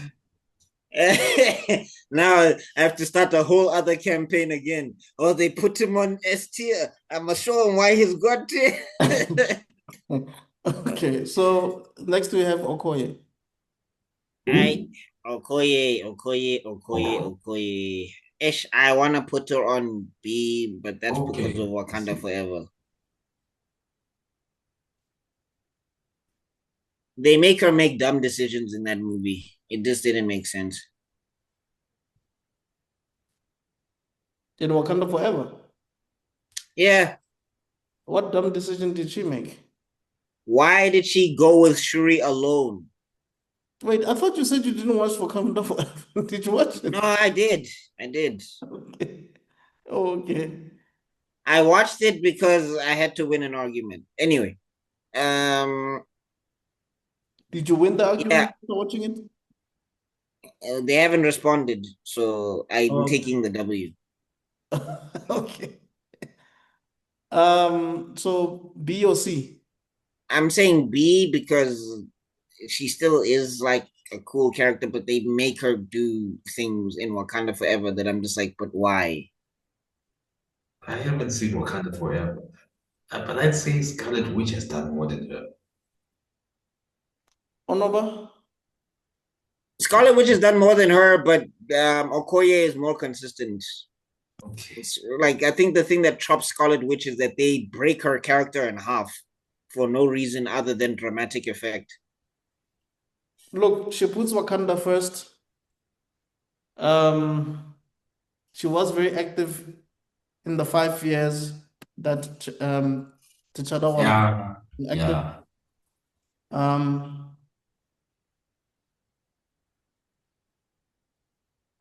Now I have to start a whole other campaign again. Oh, they put him on S tier. I must show him why he's got tier.
okay, so next we have Okoye.
I Okoye. Ish, I wanna put her on B, but that's because
Okay.
of Wakanda Forever. They make her make dumb decisions in that movie. It just didn't make sense.
In Wakanda Forever.
Yeah.
What dumb decision did she make?
Why did she go with Shuri alone?
Wait, I thought you said you didn't watch Wakanda Forever. Did you watch it?
No, I did. I did.
Okay. Oh, okay.
I watched it because I had to win an argument. Anyway, um,
Did you win the
yeah,
argument after watching it?
they haven't responded, so I'm
Okay.
taking the W.
Okay. So B or C?
I'm saying B because she still is like a cool character, but they make her do things in Wakanda Forever that I'm just like, but why?
I haven't seen Wakanda Forever. But I'd say Scarlet Witch has done more than her.
Onoba?
Scarlet Witch has done more than her, but Okoye is more consistent.
Okay.
It's like I think the thing that chops Scarlet Witch is that they break her character in half for no reason other than dramatic effect.
Look, she puts Wakanda first. She was very active in the 5 years that T'Challa was
Yeah,
active.
yeah.
Um,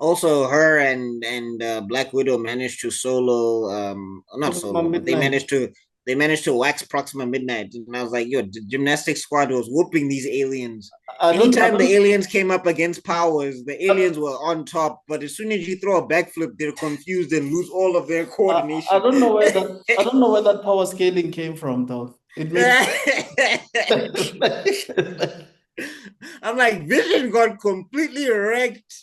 Also, her and Black Widow managed to solo, not
Proxima
solo, but
Midnight.
they managed to wax Proxima Midnight, and I was like, yo, the gymnastic squad was whooping these aliens.
I
Anytime the
don't,
aliens came up against powers, the aliens were on top. But as soon as you throw a backflip, they're confused and lose all of their
I
coordination.
don't know where that power scaling came from though. It makes
I'm like, Vision got completely wrecked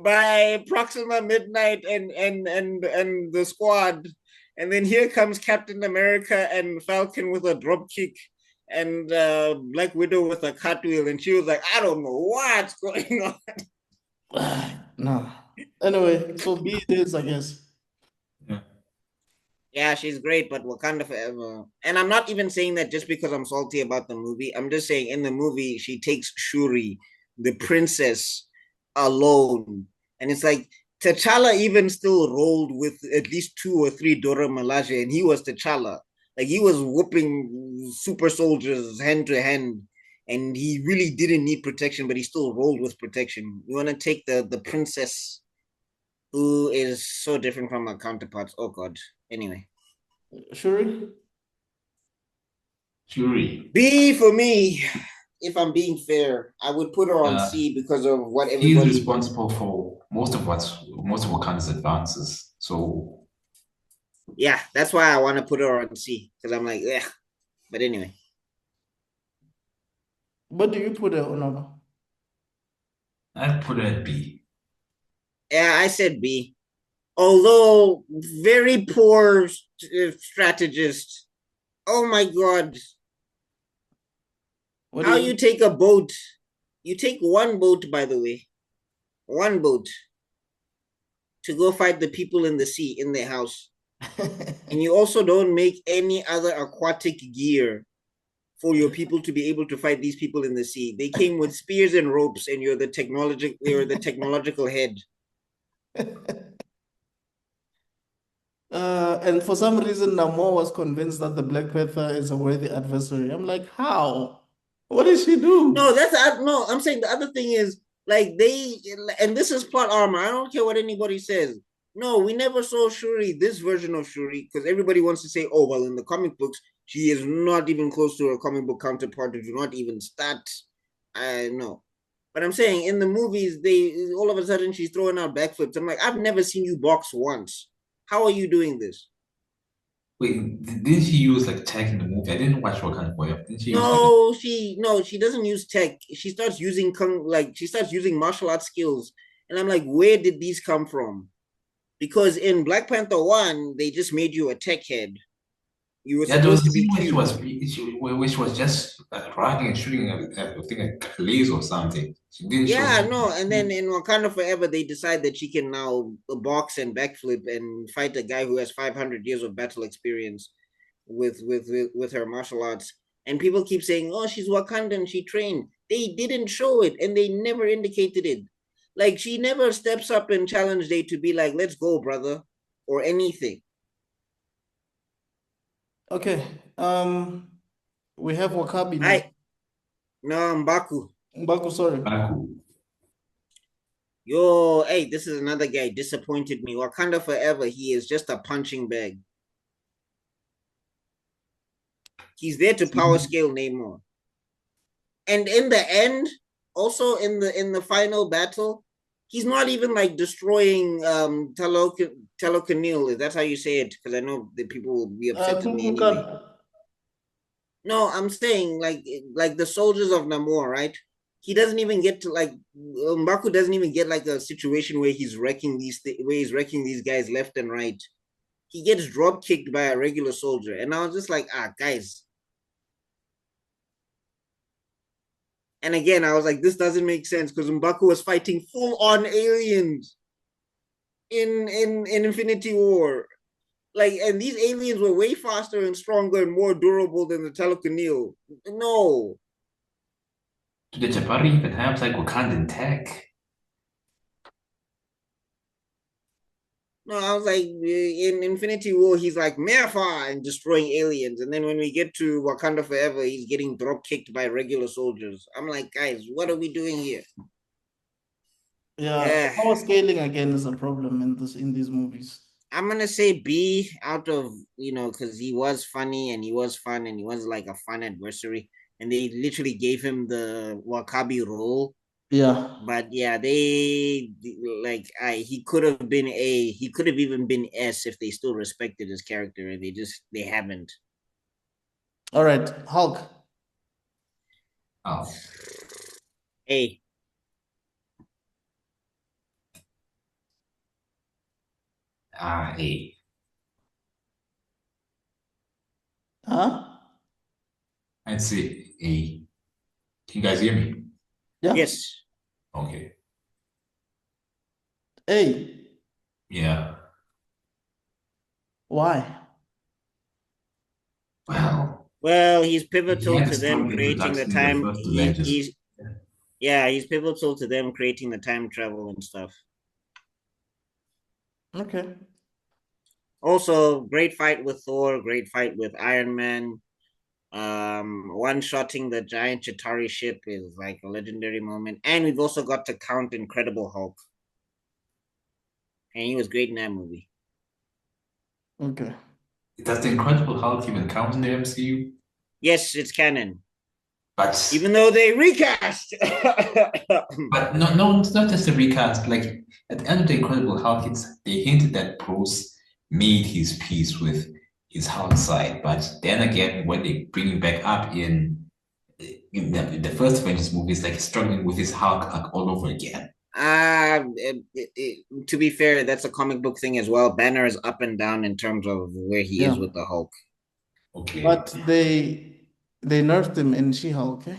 by Proxima Midnight and the squad, and then here comes Captain America and Falcon with a drop kick, and Black Widow with a cartwheel, and she was like, I don't know what's going on.
no. Anyway, so B it is, I guess.
Yeah.
Yeah, she's great, but Wakanda Forever. And I'm not even saying that just because I'm salty about the movie. I'm just saying in the movie, she takes Shuri, the princess, alone. And it's like T'Challa even still rolled with at least 2 or 3 Dora Milaje, and he was T'Challa. Like he was whooping super soldiers hand to hand, and he really didn't need protection, but he still rolled with protection. You want to take the princess who is so different from her counterparts. Oh God. Anyway.
Shuri?
Fury.
B for me, if I'm being fair, I would put her on
Uh,
C because of what
He's
everybody.
responsible for most of Wakanda's advances. So
Yeah, that's why I want to put her on C because I'm like, yeah. But anyway,
What do you put her on?
I'd put her at B.
yeah, I said B. Although very poor strategist. Oh my God.
What do
How
you
you take a boat? You take one boat, by the way, one boat to go fight the people in the sea in their house. And you also don't make any other aquatic gear for your people to be able to fight these people in the sea. They came with spears and ropes, and you're the technological head.
And for some reason, Namor was convinced that the Black Panther is a worthy adversary. I'm like, how? What did she do?
No, no. I'm saying the other thing is like and this is plot armor. I don't care what anybody says. No, we never saw Shuri, this version of Shuri, because everybody wants to say, oh, well, in the comic books, she is not even close to her comic book counterpart. Do not even start. I know. But I'm saying in the movies, they all of a sudden she's throwing out backflips. I'm like, I've never seen you box once. How are you doing this?
Wait, didn't she use like tech in the movie? I didn't watch Wakanda Forever. Didn't she use like
She doesn't use tech. She starts using martial arts skills. And I'm like, where did these come from? Because in Black Panther 1, they just made you a tech head. You were
yeah, there was
supposed
a
to be
scene where
cute.
where she was just running and shooting a thing like laser or something. She didn't show
Yeah,
any.
no, and then in Wakanda Forever, they decide that she can now box and backflip and fight a guy who has 500 years of battle experience with her martial arts. And people keep saying, "Oh, she's Wakandan, she trained." They didn't show it, and they never indicated it. Like she never steps up and challenge Day to be like, "Let's go, brother," or anything.
Okay. We have Wakabi now.
No, Mbaku.
Mbaku, sorry.
Baku.
Yo, hey, this is another guy disappointed me. Wakanda Forever, he is just a punching bag. He's there to power scale Namor. And in the end, also in the final battle, he's not even like destroying Telecanil. That's how you say it, because I know that people will be upset with me anyway. No, I'm saying like the soldiers of Namor, right? He doesn't even get to like Mbaku doesn't even get like a situation where he's wrecking these guys left and right. He gets drop kicked by a regular soldier, and I was just like, guys. And again, I was like, this doesn't make sense because Mbaku was fighting full on aliens in Infinity War. Like, and these aliens were way faster and stronger and more durable than the Telecanil. No.
Do the Jabari even have like Wakandan tech?
No, I was like, in Infinity War, he's like Mefa and destroying aliens. And then when we get to Wakanda Forever, he's getting drop kicked by regular soldiers. I'm like, guys, what are we doing here?
Yeah, power scaling again is a problem in these movies.
I'm gonna say B out of because he was funny and he was fun and he was like a fun adversary, and they literally gave him the Wakabi role.
Yeah.
But yeah, he could have been A. He could have even been S if they still respected his character, and they haven't.
All right, Hulk.
Oh.
A.
A.
Huh?
I'd say A. Can you guys hear me?
Yeah.
Yes.
Okay.
A.
Yeah.
Why?
Well, he's pivotal to them creating the time. He's pivotal to them creating the time travel and stuff.
Okay.
Also, great fight with Thor, great fight with Iron Man. One-shotting the giant Chitauri ship is like a legendary moment. And we've also got to count Incredible Hulk. And he was great in that movie.
Okay.
Does the Incredible Hulk even count in the MCU?
Yes, it's canon.
But
even though they recast.
But no, it's not just a recast. Like at the end of the Incredible Hulk, they hinted that Bruce made his peace with his Hulk side, but then again, when they bring him back up in the first Avengers movie, it's like struggling with his Hulk all over again.
To be fair, that's a comic book thing as well. Banner is up and down in terms of where he is with the Hulk.
Okay. But they nerfed him in She-Hulk, okay?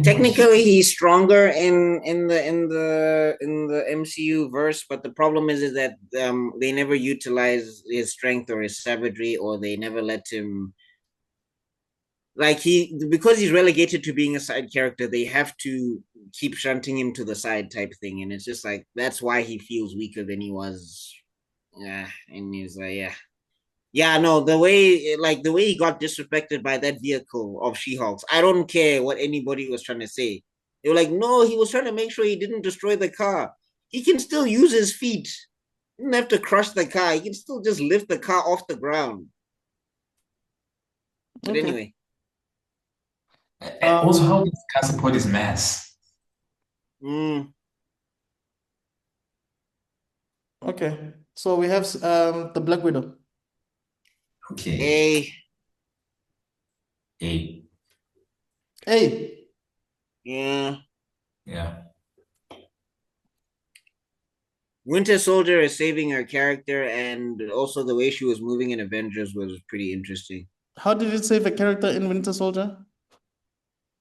Technically, he's stronger in the MCU verse, but the problem is that they never utilize his strength or his savagery, or they never let him. Like because he's relegated to being a side character, they have to keep shunting him to the side type thing, and it's just like that's why he feels weaker than he was. Yeah, and he's like, no, the way he got disrespected by that vehicle of She-Hulks. I don't care what anybody was trying to say. They were like, no, he was trying to make sure he didn't destroy the car. He can still use his feet. He didn't have to crush the car. He can still just lift the car off the ground. But anyway.
Also, how does Car support his mass?
Okay, so we have the Black Widow.
Okay. A.
Yeah. Winter Soldier is saving her character, and also the way she was moving in Avengers was pretty interesting.
How did it save a character in Winter Soldier?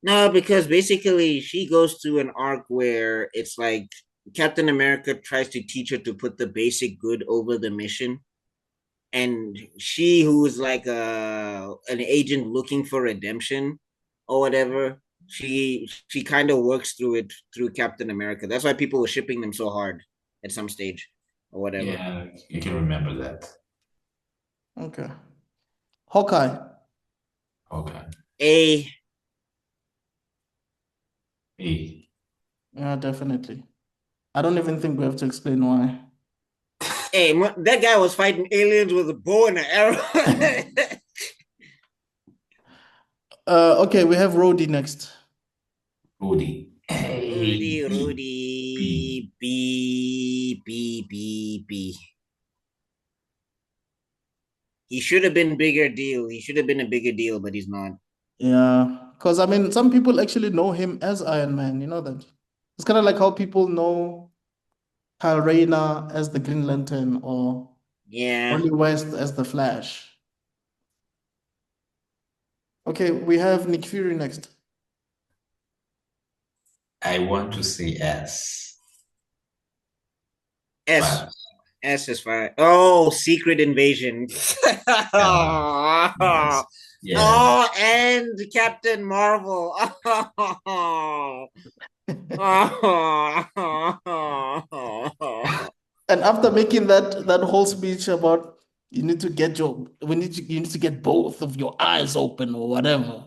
No, because basically she goes through an arc where it's like Captain America tries to teach her to put the basic good over the mission. and she who's like an agent looking for redemption or whatever. She kind of works through it through Captain America. That's why people were shipping them so hard at some stage or whatever.
Yeah, you can remember that.
Okay. Hawkeye.
Okay.
A
Hey.
Yeah, definitely. I don't even think we have to explain why.
Hey, that guy was fighting aliens with a bow and an arrow.
Okay, we have Rhodey next.
Rudy. Hey.
Rudy, B. He should have been bigger deal. He should have been a bigger deal, but he's not.
Yeah, because I mean, some people actually know him as Iron Man. You know that? It's kind of like how people know Kyle Rayner as the Green Lantern or
Yeah.
Wally West as the Flash. Okay, we have Nick Fury next.
I want to say S.
S.
But
S is fine. Oh, Secret Invasion.
yes. Yes.
Oh, and Captain Marvel.
And after making that whole speech about you need to get you need to get both of your eyes open or whatever.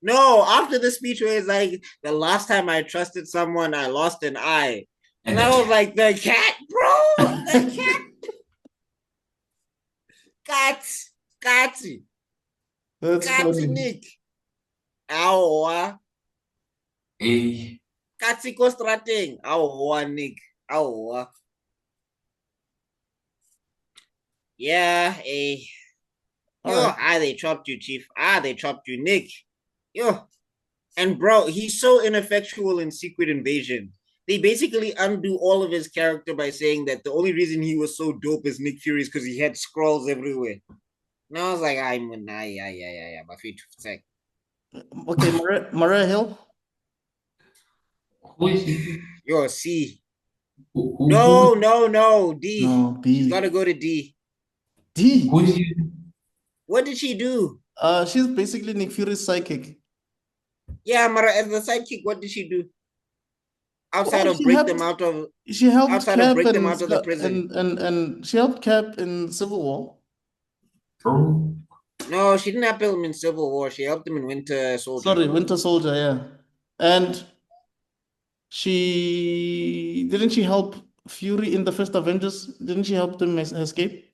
No, after the speech where it's like the last time I trusted someone, I lost an eye. And I was like, the cat, bro, the cat. Cats.
That's funny.
Nick. Aowa.
A.
Katsi ko strateng. Aowa, Nick. Aowa. Yeah,
All right.
they chopped you, Chief. They chopped you, Nick. Yo. And bro, he's so ineffectual in Secret Invasion. They basically undo all of his character by saying that the only reason he was so dope as Nick Fury is because he had scrolls everywhere. And I was like, yeah, my feet sec.
Okay, Maria Hill.
Who is he?
Yo, C.
Who
No, D.
No, B.
She's gotta go to D.
D.
Who is he?
What did she do?
She's basically Nick Fury's psychic.
Yeah, Mara, as the sidekick, what did she do? Outside
Well,
of break them out of
she helped
outside of
Cap
break them
and
out of the prison.
and she helped Cap in Civil War.
Bro.
No, she didn't help him in Civil War. She helped him in Winter Soldier.
Sorry, Winter Soldier, yeah. And she help Fury in the first Avengers? Didn't she help them escape?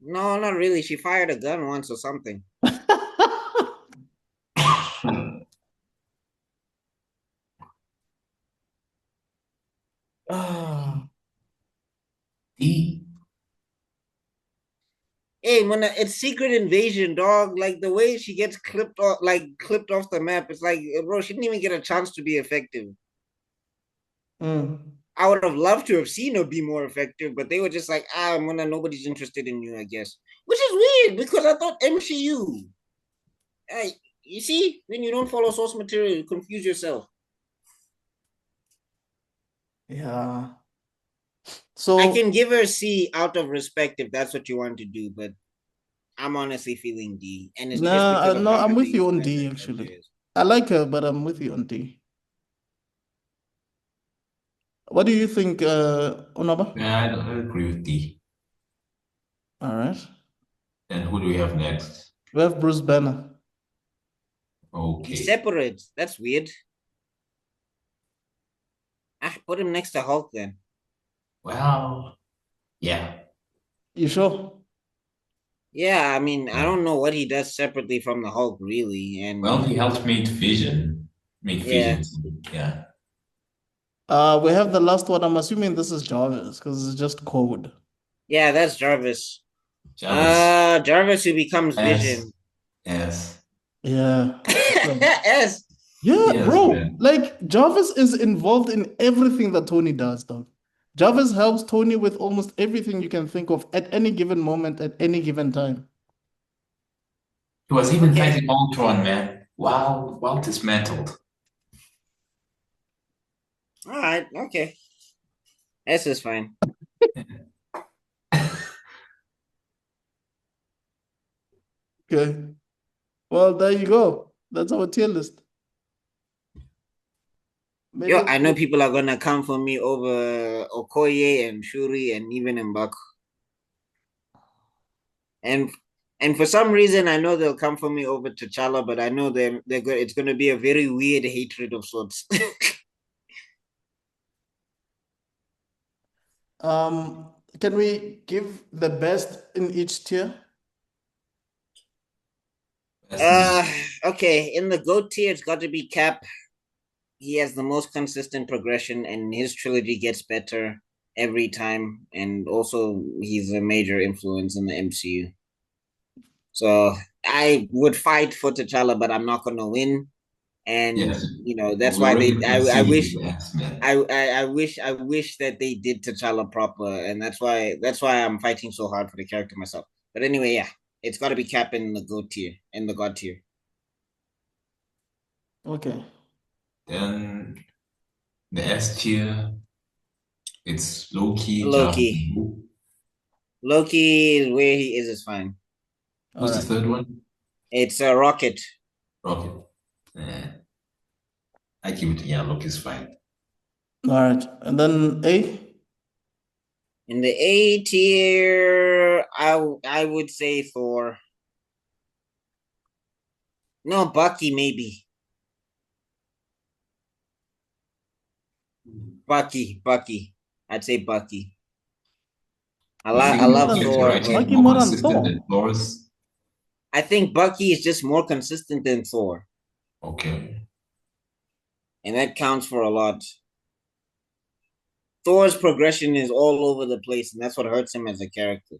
No, not really. She fired a gun once or something.
Ah.
D.
Hey, Mona, it's Secret Invasion, dog. Like the way she gets clipped off the map. It's like, bro, she didn't even get a chance to be effective. I would have loved to have seen her be more effective, but they were just like, Mona, nobody's interested in you, I guess. Which is weird because I thought MCU. You see, when you don't follow source material, you confuse yourself.
Yeah. So
I can give her C out of respect if that's what you want to do, but I'm honestly feeling D, and it's just because of
no,
how
I'm with you
ridiculous
on
that
D
character
actually.
is.
I like her, but I'm with you on D. What do you think, Onaba?
Yeah, I agree with D.
All right.
And who do we have next?
We have Bruce Banner.
He's
Okay.
separate. That's weird. Put him next to Hulk then.
Well, yeah.
You sure?
Yeah, I mean, I
Yeah.
don't know what he does separately from the Hulk, really. And
Well, he helped make Vision.
Yeah.
Yeah.
We have the last one. I'm assuming this is Jarvis because it's just code.
yeah, that's Jarvis.
Jarvis.
Jarvis who becomes
S.
Vision.
S.
Yeah.
S.
Yeah,
Yes,
bro.
man.
Like Jarvis is involved in everything that Tony does, dog. Jarvis helps Tony with almost everything you can think of at any given moment, at any given time.
He was even
Okay.
fighting Ultron, man. Wow, well dismantled.
All right. Okay. S is fine.
Okay. Well, there you go. That's our tier list. Made
Yo,
it
I know
good.
people are gonna come for me over Okoye and Shuri and even Mbaku. And for some reason, I know they'll come for me over T'Challa, but I know they're good. It's gonna be a very weird hatred of sorts.
Can we give the best in each tier?
uh, okay. In the GOAT tier, it's got to be Cap. He has the most consistent progression, and his trilogy gets better every time. And also, he's a major influence in the MCU. So I would fight for T'Challa, but I'm not gonna win. And
Yes,
that's
we
why
already
I
conceded
wish
the X-Men.
I wish that they did T'Challa proper, and that's why I'm fighting so hard for the character myself. But anyway, yeah, it's got to be Cap in the GOAT tier, in the God tier.
Okay.
Then the S tier, it's Loki,
Loki,
Jabu.
Loki is where he is fine.
All
Who's the
right.
third one?
It's a Rocket.
Rocket. I give it, yeah, Loki's fine.
All right. And then A?
In the A tier, I would say Thor. No, Bucky maybe. Bucky. I'd say Bucky. I
You think
love
Bucky
Thor,
writing
but
is
Bucky
more
more than
consistent
Thor.
than Thor's?
I think Bucky is just more consistent than Thor,
Okay.
and that counts for a lot. Thor's progression is all over the place, and that's what hurts him as a character.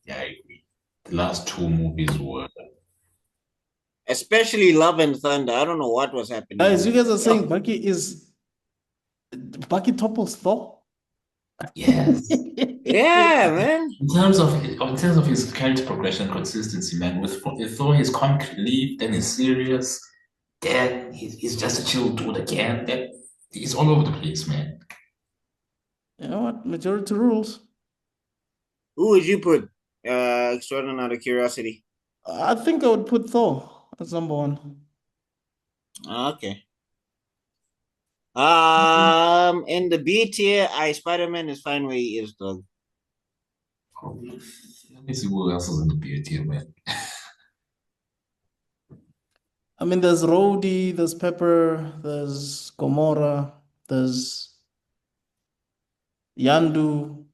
Yeah, I agree. The last two movies were
Especially Love and Thunder. I don't know what was happening.
Guys, you guys are saying
Oh,
Bucky topples Thor?
yes.
yeah, man.
In terms of his character progression consistency, man, with Thor, his comic relief, then he's serious, then he's just a chill dude again. Then he's all over the place, man.
You know what? Majority rules.
Who would you put? Extraordinary out of curiosity.
I think I would put Thor as number one.
Okay. In the B tier, Spider-Man is fine where he is, dog.
Let me see who else is in the beard here, man.
I mean, there's Rhodey, there's Pepper, there's Gamora, there's Yandu,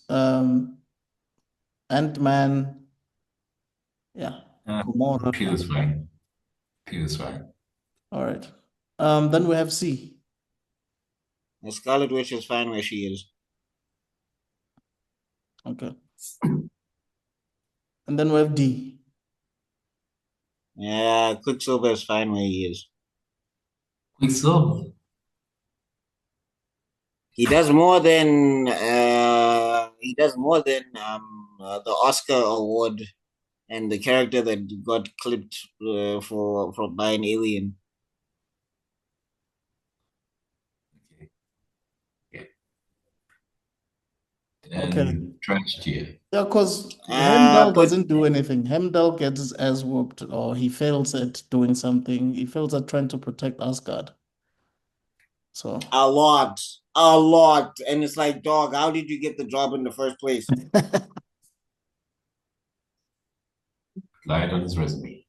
um, Ant-Man. Yeah, Gamora.
Peel is fine. Peel is fine.
All right. Then we have C.
The Scarlet Witch is fine where she is.
Okay. And then we have D.
Yeah, Quicksilver is fine where he is.
Quicksilver.
He does more than the Oscar award and the character that got clipped from by an alien.
And trash tier.
Yeah, because Heimdall
Put
doesn't do anything. Heimdall gets his ass whooped, or he fails at doing something. He fails at trying to protect Asgard. So
a lot, and it's like, dog, how did you get the job in the first place?
Light on his resume.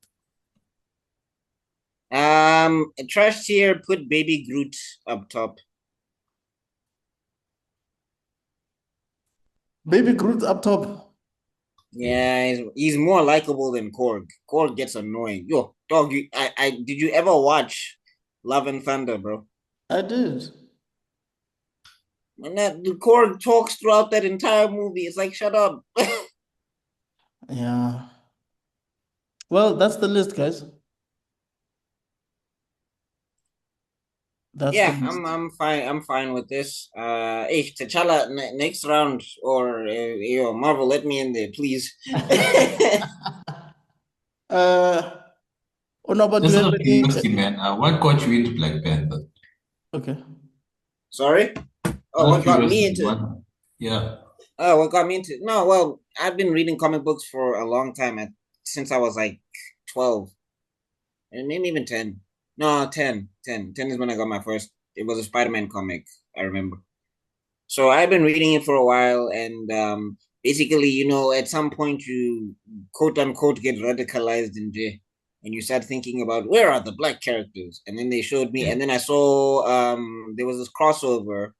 Trash tier, put Baby Groot up top.
Baby Groot up top.
Yeah, he's more likable than Korg. Korg gets annoying. Yo, dog, I did you ever watch Love and Thunder, bro?
I did.
And that the Korg talks throughout that entire movie. It's like, shut up.
Yeah. Well, that's the list, guys. That's the
Yeah,
list.
I'm fine. I'm fine with this. Hey, T'Challa, next round or Marvel, let me in there, please.
Oh no, but do
Just
you
out
have
of
any?
curiosity, man, what got you into Black Panther?
Okay.
Sorry. Oh,
Out of
what got me
curiosity,
into?
yeah.
Oh, what got me into? No, well, I've been reading comic books for a long time. since I was like 12, and maybe even 10. No, 10. 10. 10 is when I got my first. It was a Spider-Man comic, I remember. So I've been reading it for a while, and basically, at some point you quote unquote get radicalized in jail, and you start thinking about where are the black characters, and then they showed me,
Yeah.
and then I saw there was this crossover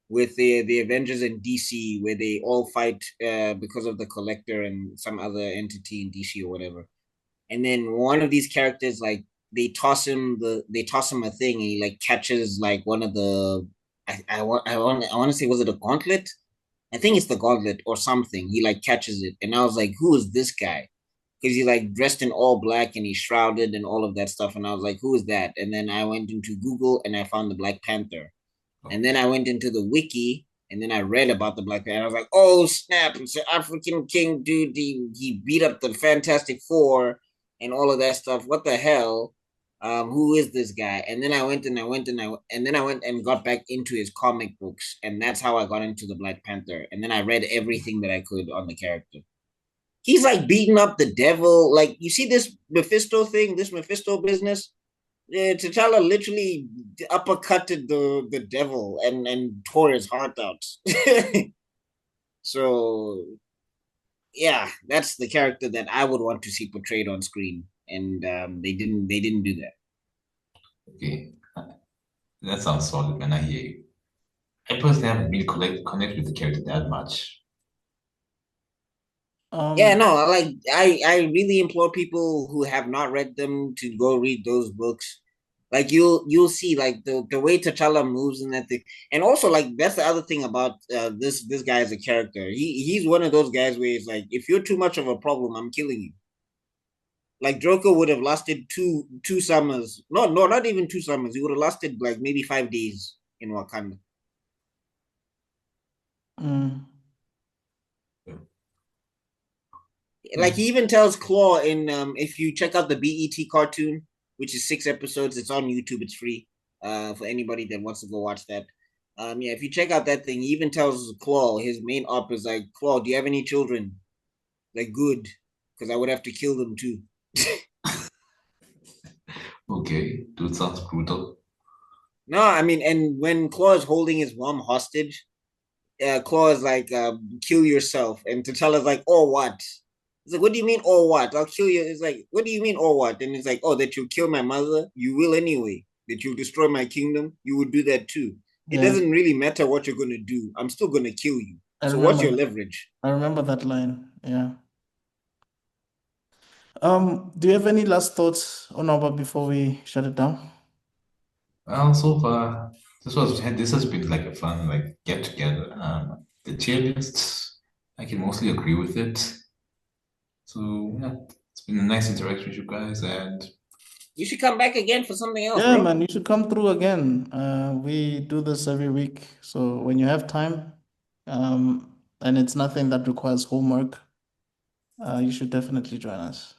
with the Avengers in DC where they all fight because of the Collector and some other entity in DC or whatever, and then one of these characters like they toss him a thing and he like catches like one of the I want to say, was it a gauntlet? I think it's the gauntlet or something. He like catches it, and I was like, who is this guy? Because he's like dressed in all black and he's shrouded and all of that stuff, and I was like, who is that? And then I went into Google and I found the Black Panther, and then I went into the wiki and then I read about the Black Panther. I was like, oh snap! It's an African king dude. He beat up the Fantastic Four and all of that stuff. What the hell? Who is this guy? And then I went and I went and then I went and got back into his comic books, and that's how I got into the Black Panther. And then I read everything that I could on the character. He's like beating up the devil. Like you see this Mephisto thing, this Mephisto business. T'Challa literally uppercutted the devil and tore his heart out. So yeah, that's the character that I would want to see portrayed on screen, and they didn't do that.
Okay. That sounds solid, man. I hear you. I personally haven't really connected with the character that much.
Yeah, no, like I really implore people who have not read them to go read those books. Like you'll see like the way T'Challa moves in that thing, and also like that's the other thing about this guy as a character. He's one of those guys where he's like, if you're too much of a problem, I'm killing you. Like Joker would have lasted two summers. No, not even 2 summers. He would have lasted like maybe 5 days in Wakanda.
mm,
Like he even tells Claw in if you check out the BET cartoon, which is 6 episodes, it's on YouTube, it's free. For anybody that wants to go watch that. Yeah, if you check out that thing, he even tells Claw, his main op is like, Claw, do you have any children? Like good, because I would have to kill them too.
Okay, dude sounds brutal.
No, I mean, and when Claw is holding his mom hostage, Claw is like, kill yourself, and T'Challa's like, or what? It's like, what do you mean, or what? I'll kill you. It's like, what do you mean, or what? And it's like, oh, that you'll kill my mother? You will anyway. That you'll destroy my kingdom? You would do that too. It
yeah,
doesn't really matter what you're going to do. I'm still going to kill you.
I
So what's
remember
your
that.
leverage?
I remember that line. Yeah. Do you have any last thoughts, Onoba, before we shut it down?
Well, so far, this has been like a fun like get together. The tier lists, I can mostly agree with it. So yeah, it's been a nice interaction with you guys, and
You should come back again for something else,
Yeah,
bro.
man, you should come through again. We do this every week. So when you have time, and it's nothing that requires homework, you should definitely join us.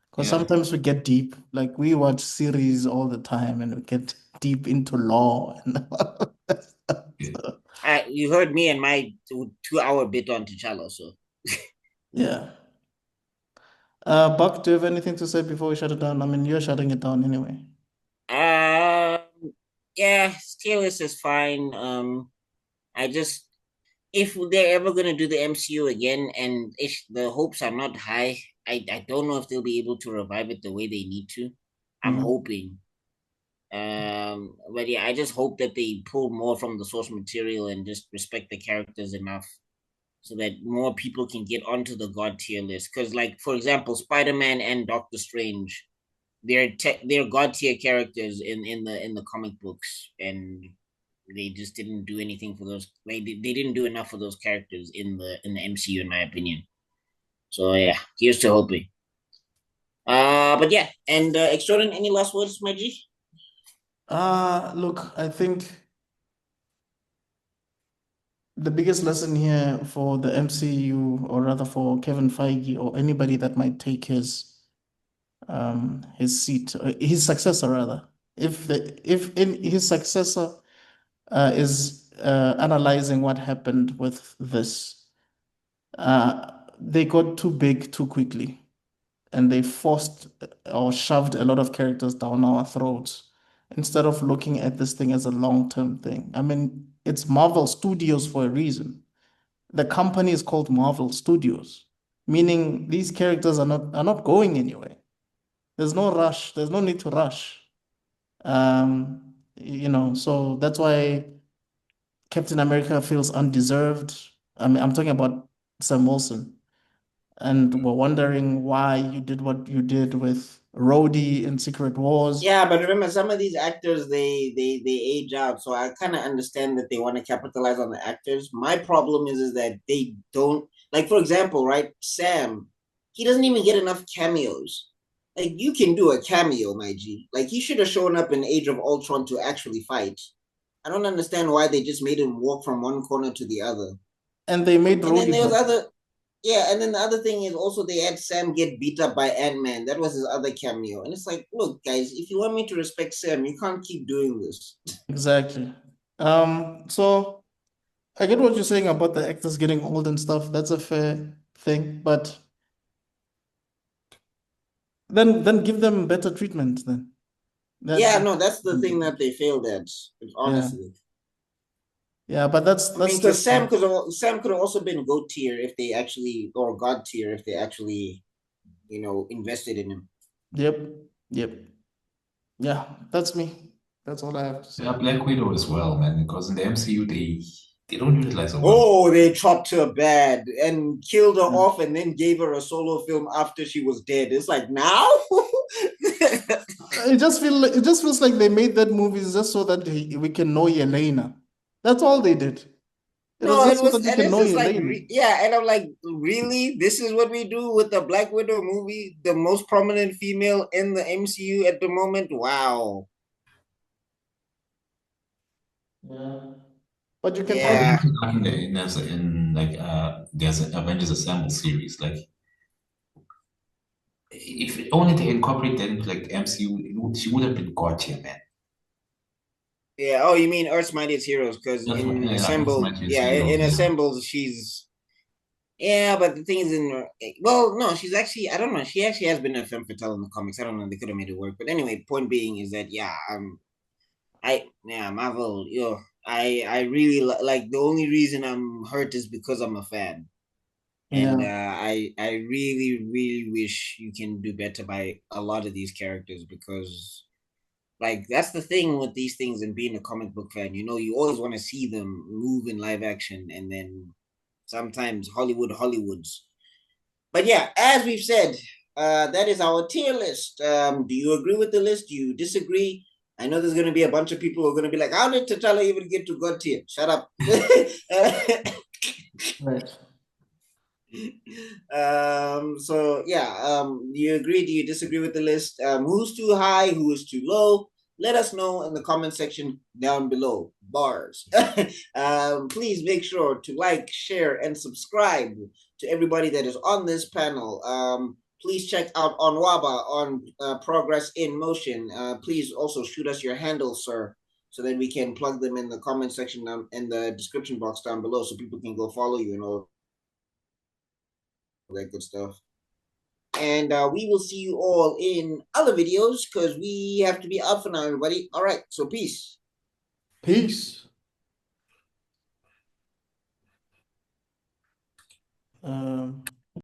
Because
yeah,
sometimes we get deep, like we watch series all the time and we get deep into law and all of that stuff.
yeah.
So,
You heard me and my 2 hour bit on T'Challa, so.
yeah. Buck, do you have anything to say before we shut it down? I mean, you're shutting it down anyway.
Yeah, Tierlist is fine. I just if they're ever gonna do the MCU again, and if the hopes are not high, I don't know if they'll be able to revive it the way they need to. I'm
Mhm.
hoping. But yeah, I just hope that they pull more from the source material and just respect the characters enough so that more people can get onto the God tier list. Because, like for example, Spider-Man and Doctor Strange, they're God tier characters in the comic books, and they just didn't do anything for those. They didn't do enough for those characters in the MCU, in my opinion. So yeah, here's to hoping. But yeah, and Extraordinary, any last words, my G?
Look, I think the biggest lesson here for the MCU, or rather for Kevin Feige or anybody that might take his seat, his successor rather, if in his successor is analyzing what happened with this, they got too big too quickly. and they forced or shoved a lot of characters down our throats instead of looking at this thing as a long-term thing. I mean, it's Marvel Studios for a reason. The company is called Marvel Studios, meaning these characters are not going anywhere. There's no rush. There's no need to rush. So that's why Captain America feels undeserved. I mean, I'm talking about Sam Wilson. And we're wondering why you did what you did with Rhodey in Secret Wars.
Yeah, but remember, some of these actors they age out, so I kind of understand that they want to capitalize on the actors. My problem is that they don't, like, for example, right? Sam, he doesn't even get enough cameos. Like, you can do a cameo, my G. Like, he should have shown up in Age of Ultron to actually fight. I don't understand why they just made him walk from one corner to the other.
And they made
And then
Rhodey
there was
better.
yeah, and then the other thing is also they had Sam get beat up by Ant-Man. That was his other cameo. And it's like, look, guys, if you want me to respect Sam, you can't keep doing this.
Exactly. So I get what you're saying about the actors getting old and stuff. That's a fair thing, but then give them better treatment then.
Yeah, no, that's the thing that they failed at, honestly.
Yeah, but that's
I mean, because
just
Sam could have also been GOAT tier if they actually, or God tier if they actually, invested in him.
Yep. Yeah, that's me. That's all I have to say.
Yeah, Black Widow as well, man, because in the MCU they don't utilize her well.
Oh, they chopped her bad and killed her
Yeah.
off and then gave her a solo film after she was dead. It's like, now?
It just feels like they made that movie just so that we can know Yelena. That's all they did. It was
No,
just so that we
and
can
it's
know
just like,
Yelena.
yeah, and I'm like, really? This is what we do with the Black Widow movie, the most prominent female in the MCU at the moment? Wow.
Yeah. But you can
Yeah.
There's an Avengers Assemble series. Like, if only they incorporated into like the MCU, she would have been god tier, man.
Yeah. Oh, you mean Earth's Mightiest Heroes? Because
That's what,
in
yeah, that's my
Assembled, yeah,
hero.
in
Yeah.
Assembled, she's yeah, but the thing is, well, no, she's actually, I don't know, she actually has been a femme fatale in the comics. I don't know, they could have made it work. But anyway, point being is that yeah, Marvel, I really like, the only reason I'm hurt is because I'm a fan. And
Yeah.
I really, really wish you can do better by a lot of these characters, because like that's the thing with these things and being a comic book fan, you always want to see them move in live action, and then sometimes Hollywoods. But yeah, as we've said, that is our tier list. Do you agree with the list? Do you disagree? I know there's going to be a bunch of people who are going to be like, how did T'Challa even get to God tier? Shut up.
Right.
So yeah, do you agree? Do you disagree with the list? Who's too high? Who is too low? Let us know in the comment section down below. Bars. Please make sure to like, share, and subscribe to everybody that is on this panel. Please check out on Waba on Progress in Motion. Please also shoot us your handles, sir, so that we can plug them in the comment section in the description box down below, so people can go follow you and all that good stuff. And we will see you all in other videos, because we have to be out for now, everybody. All right, so peace.
Peace.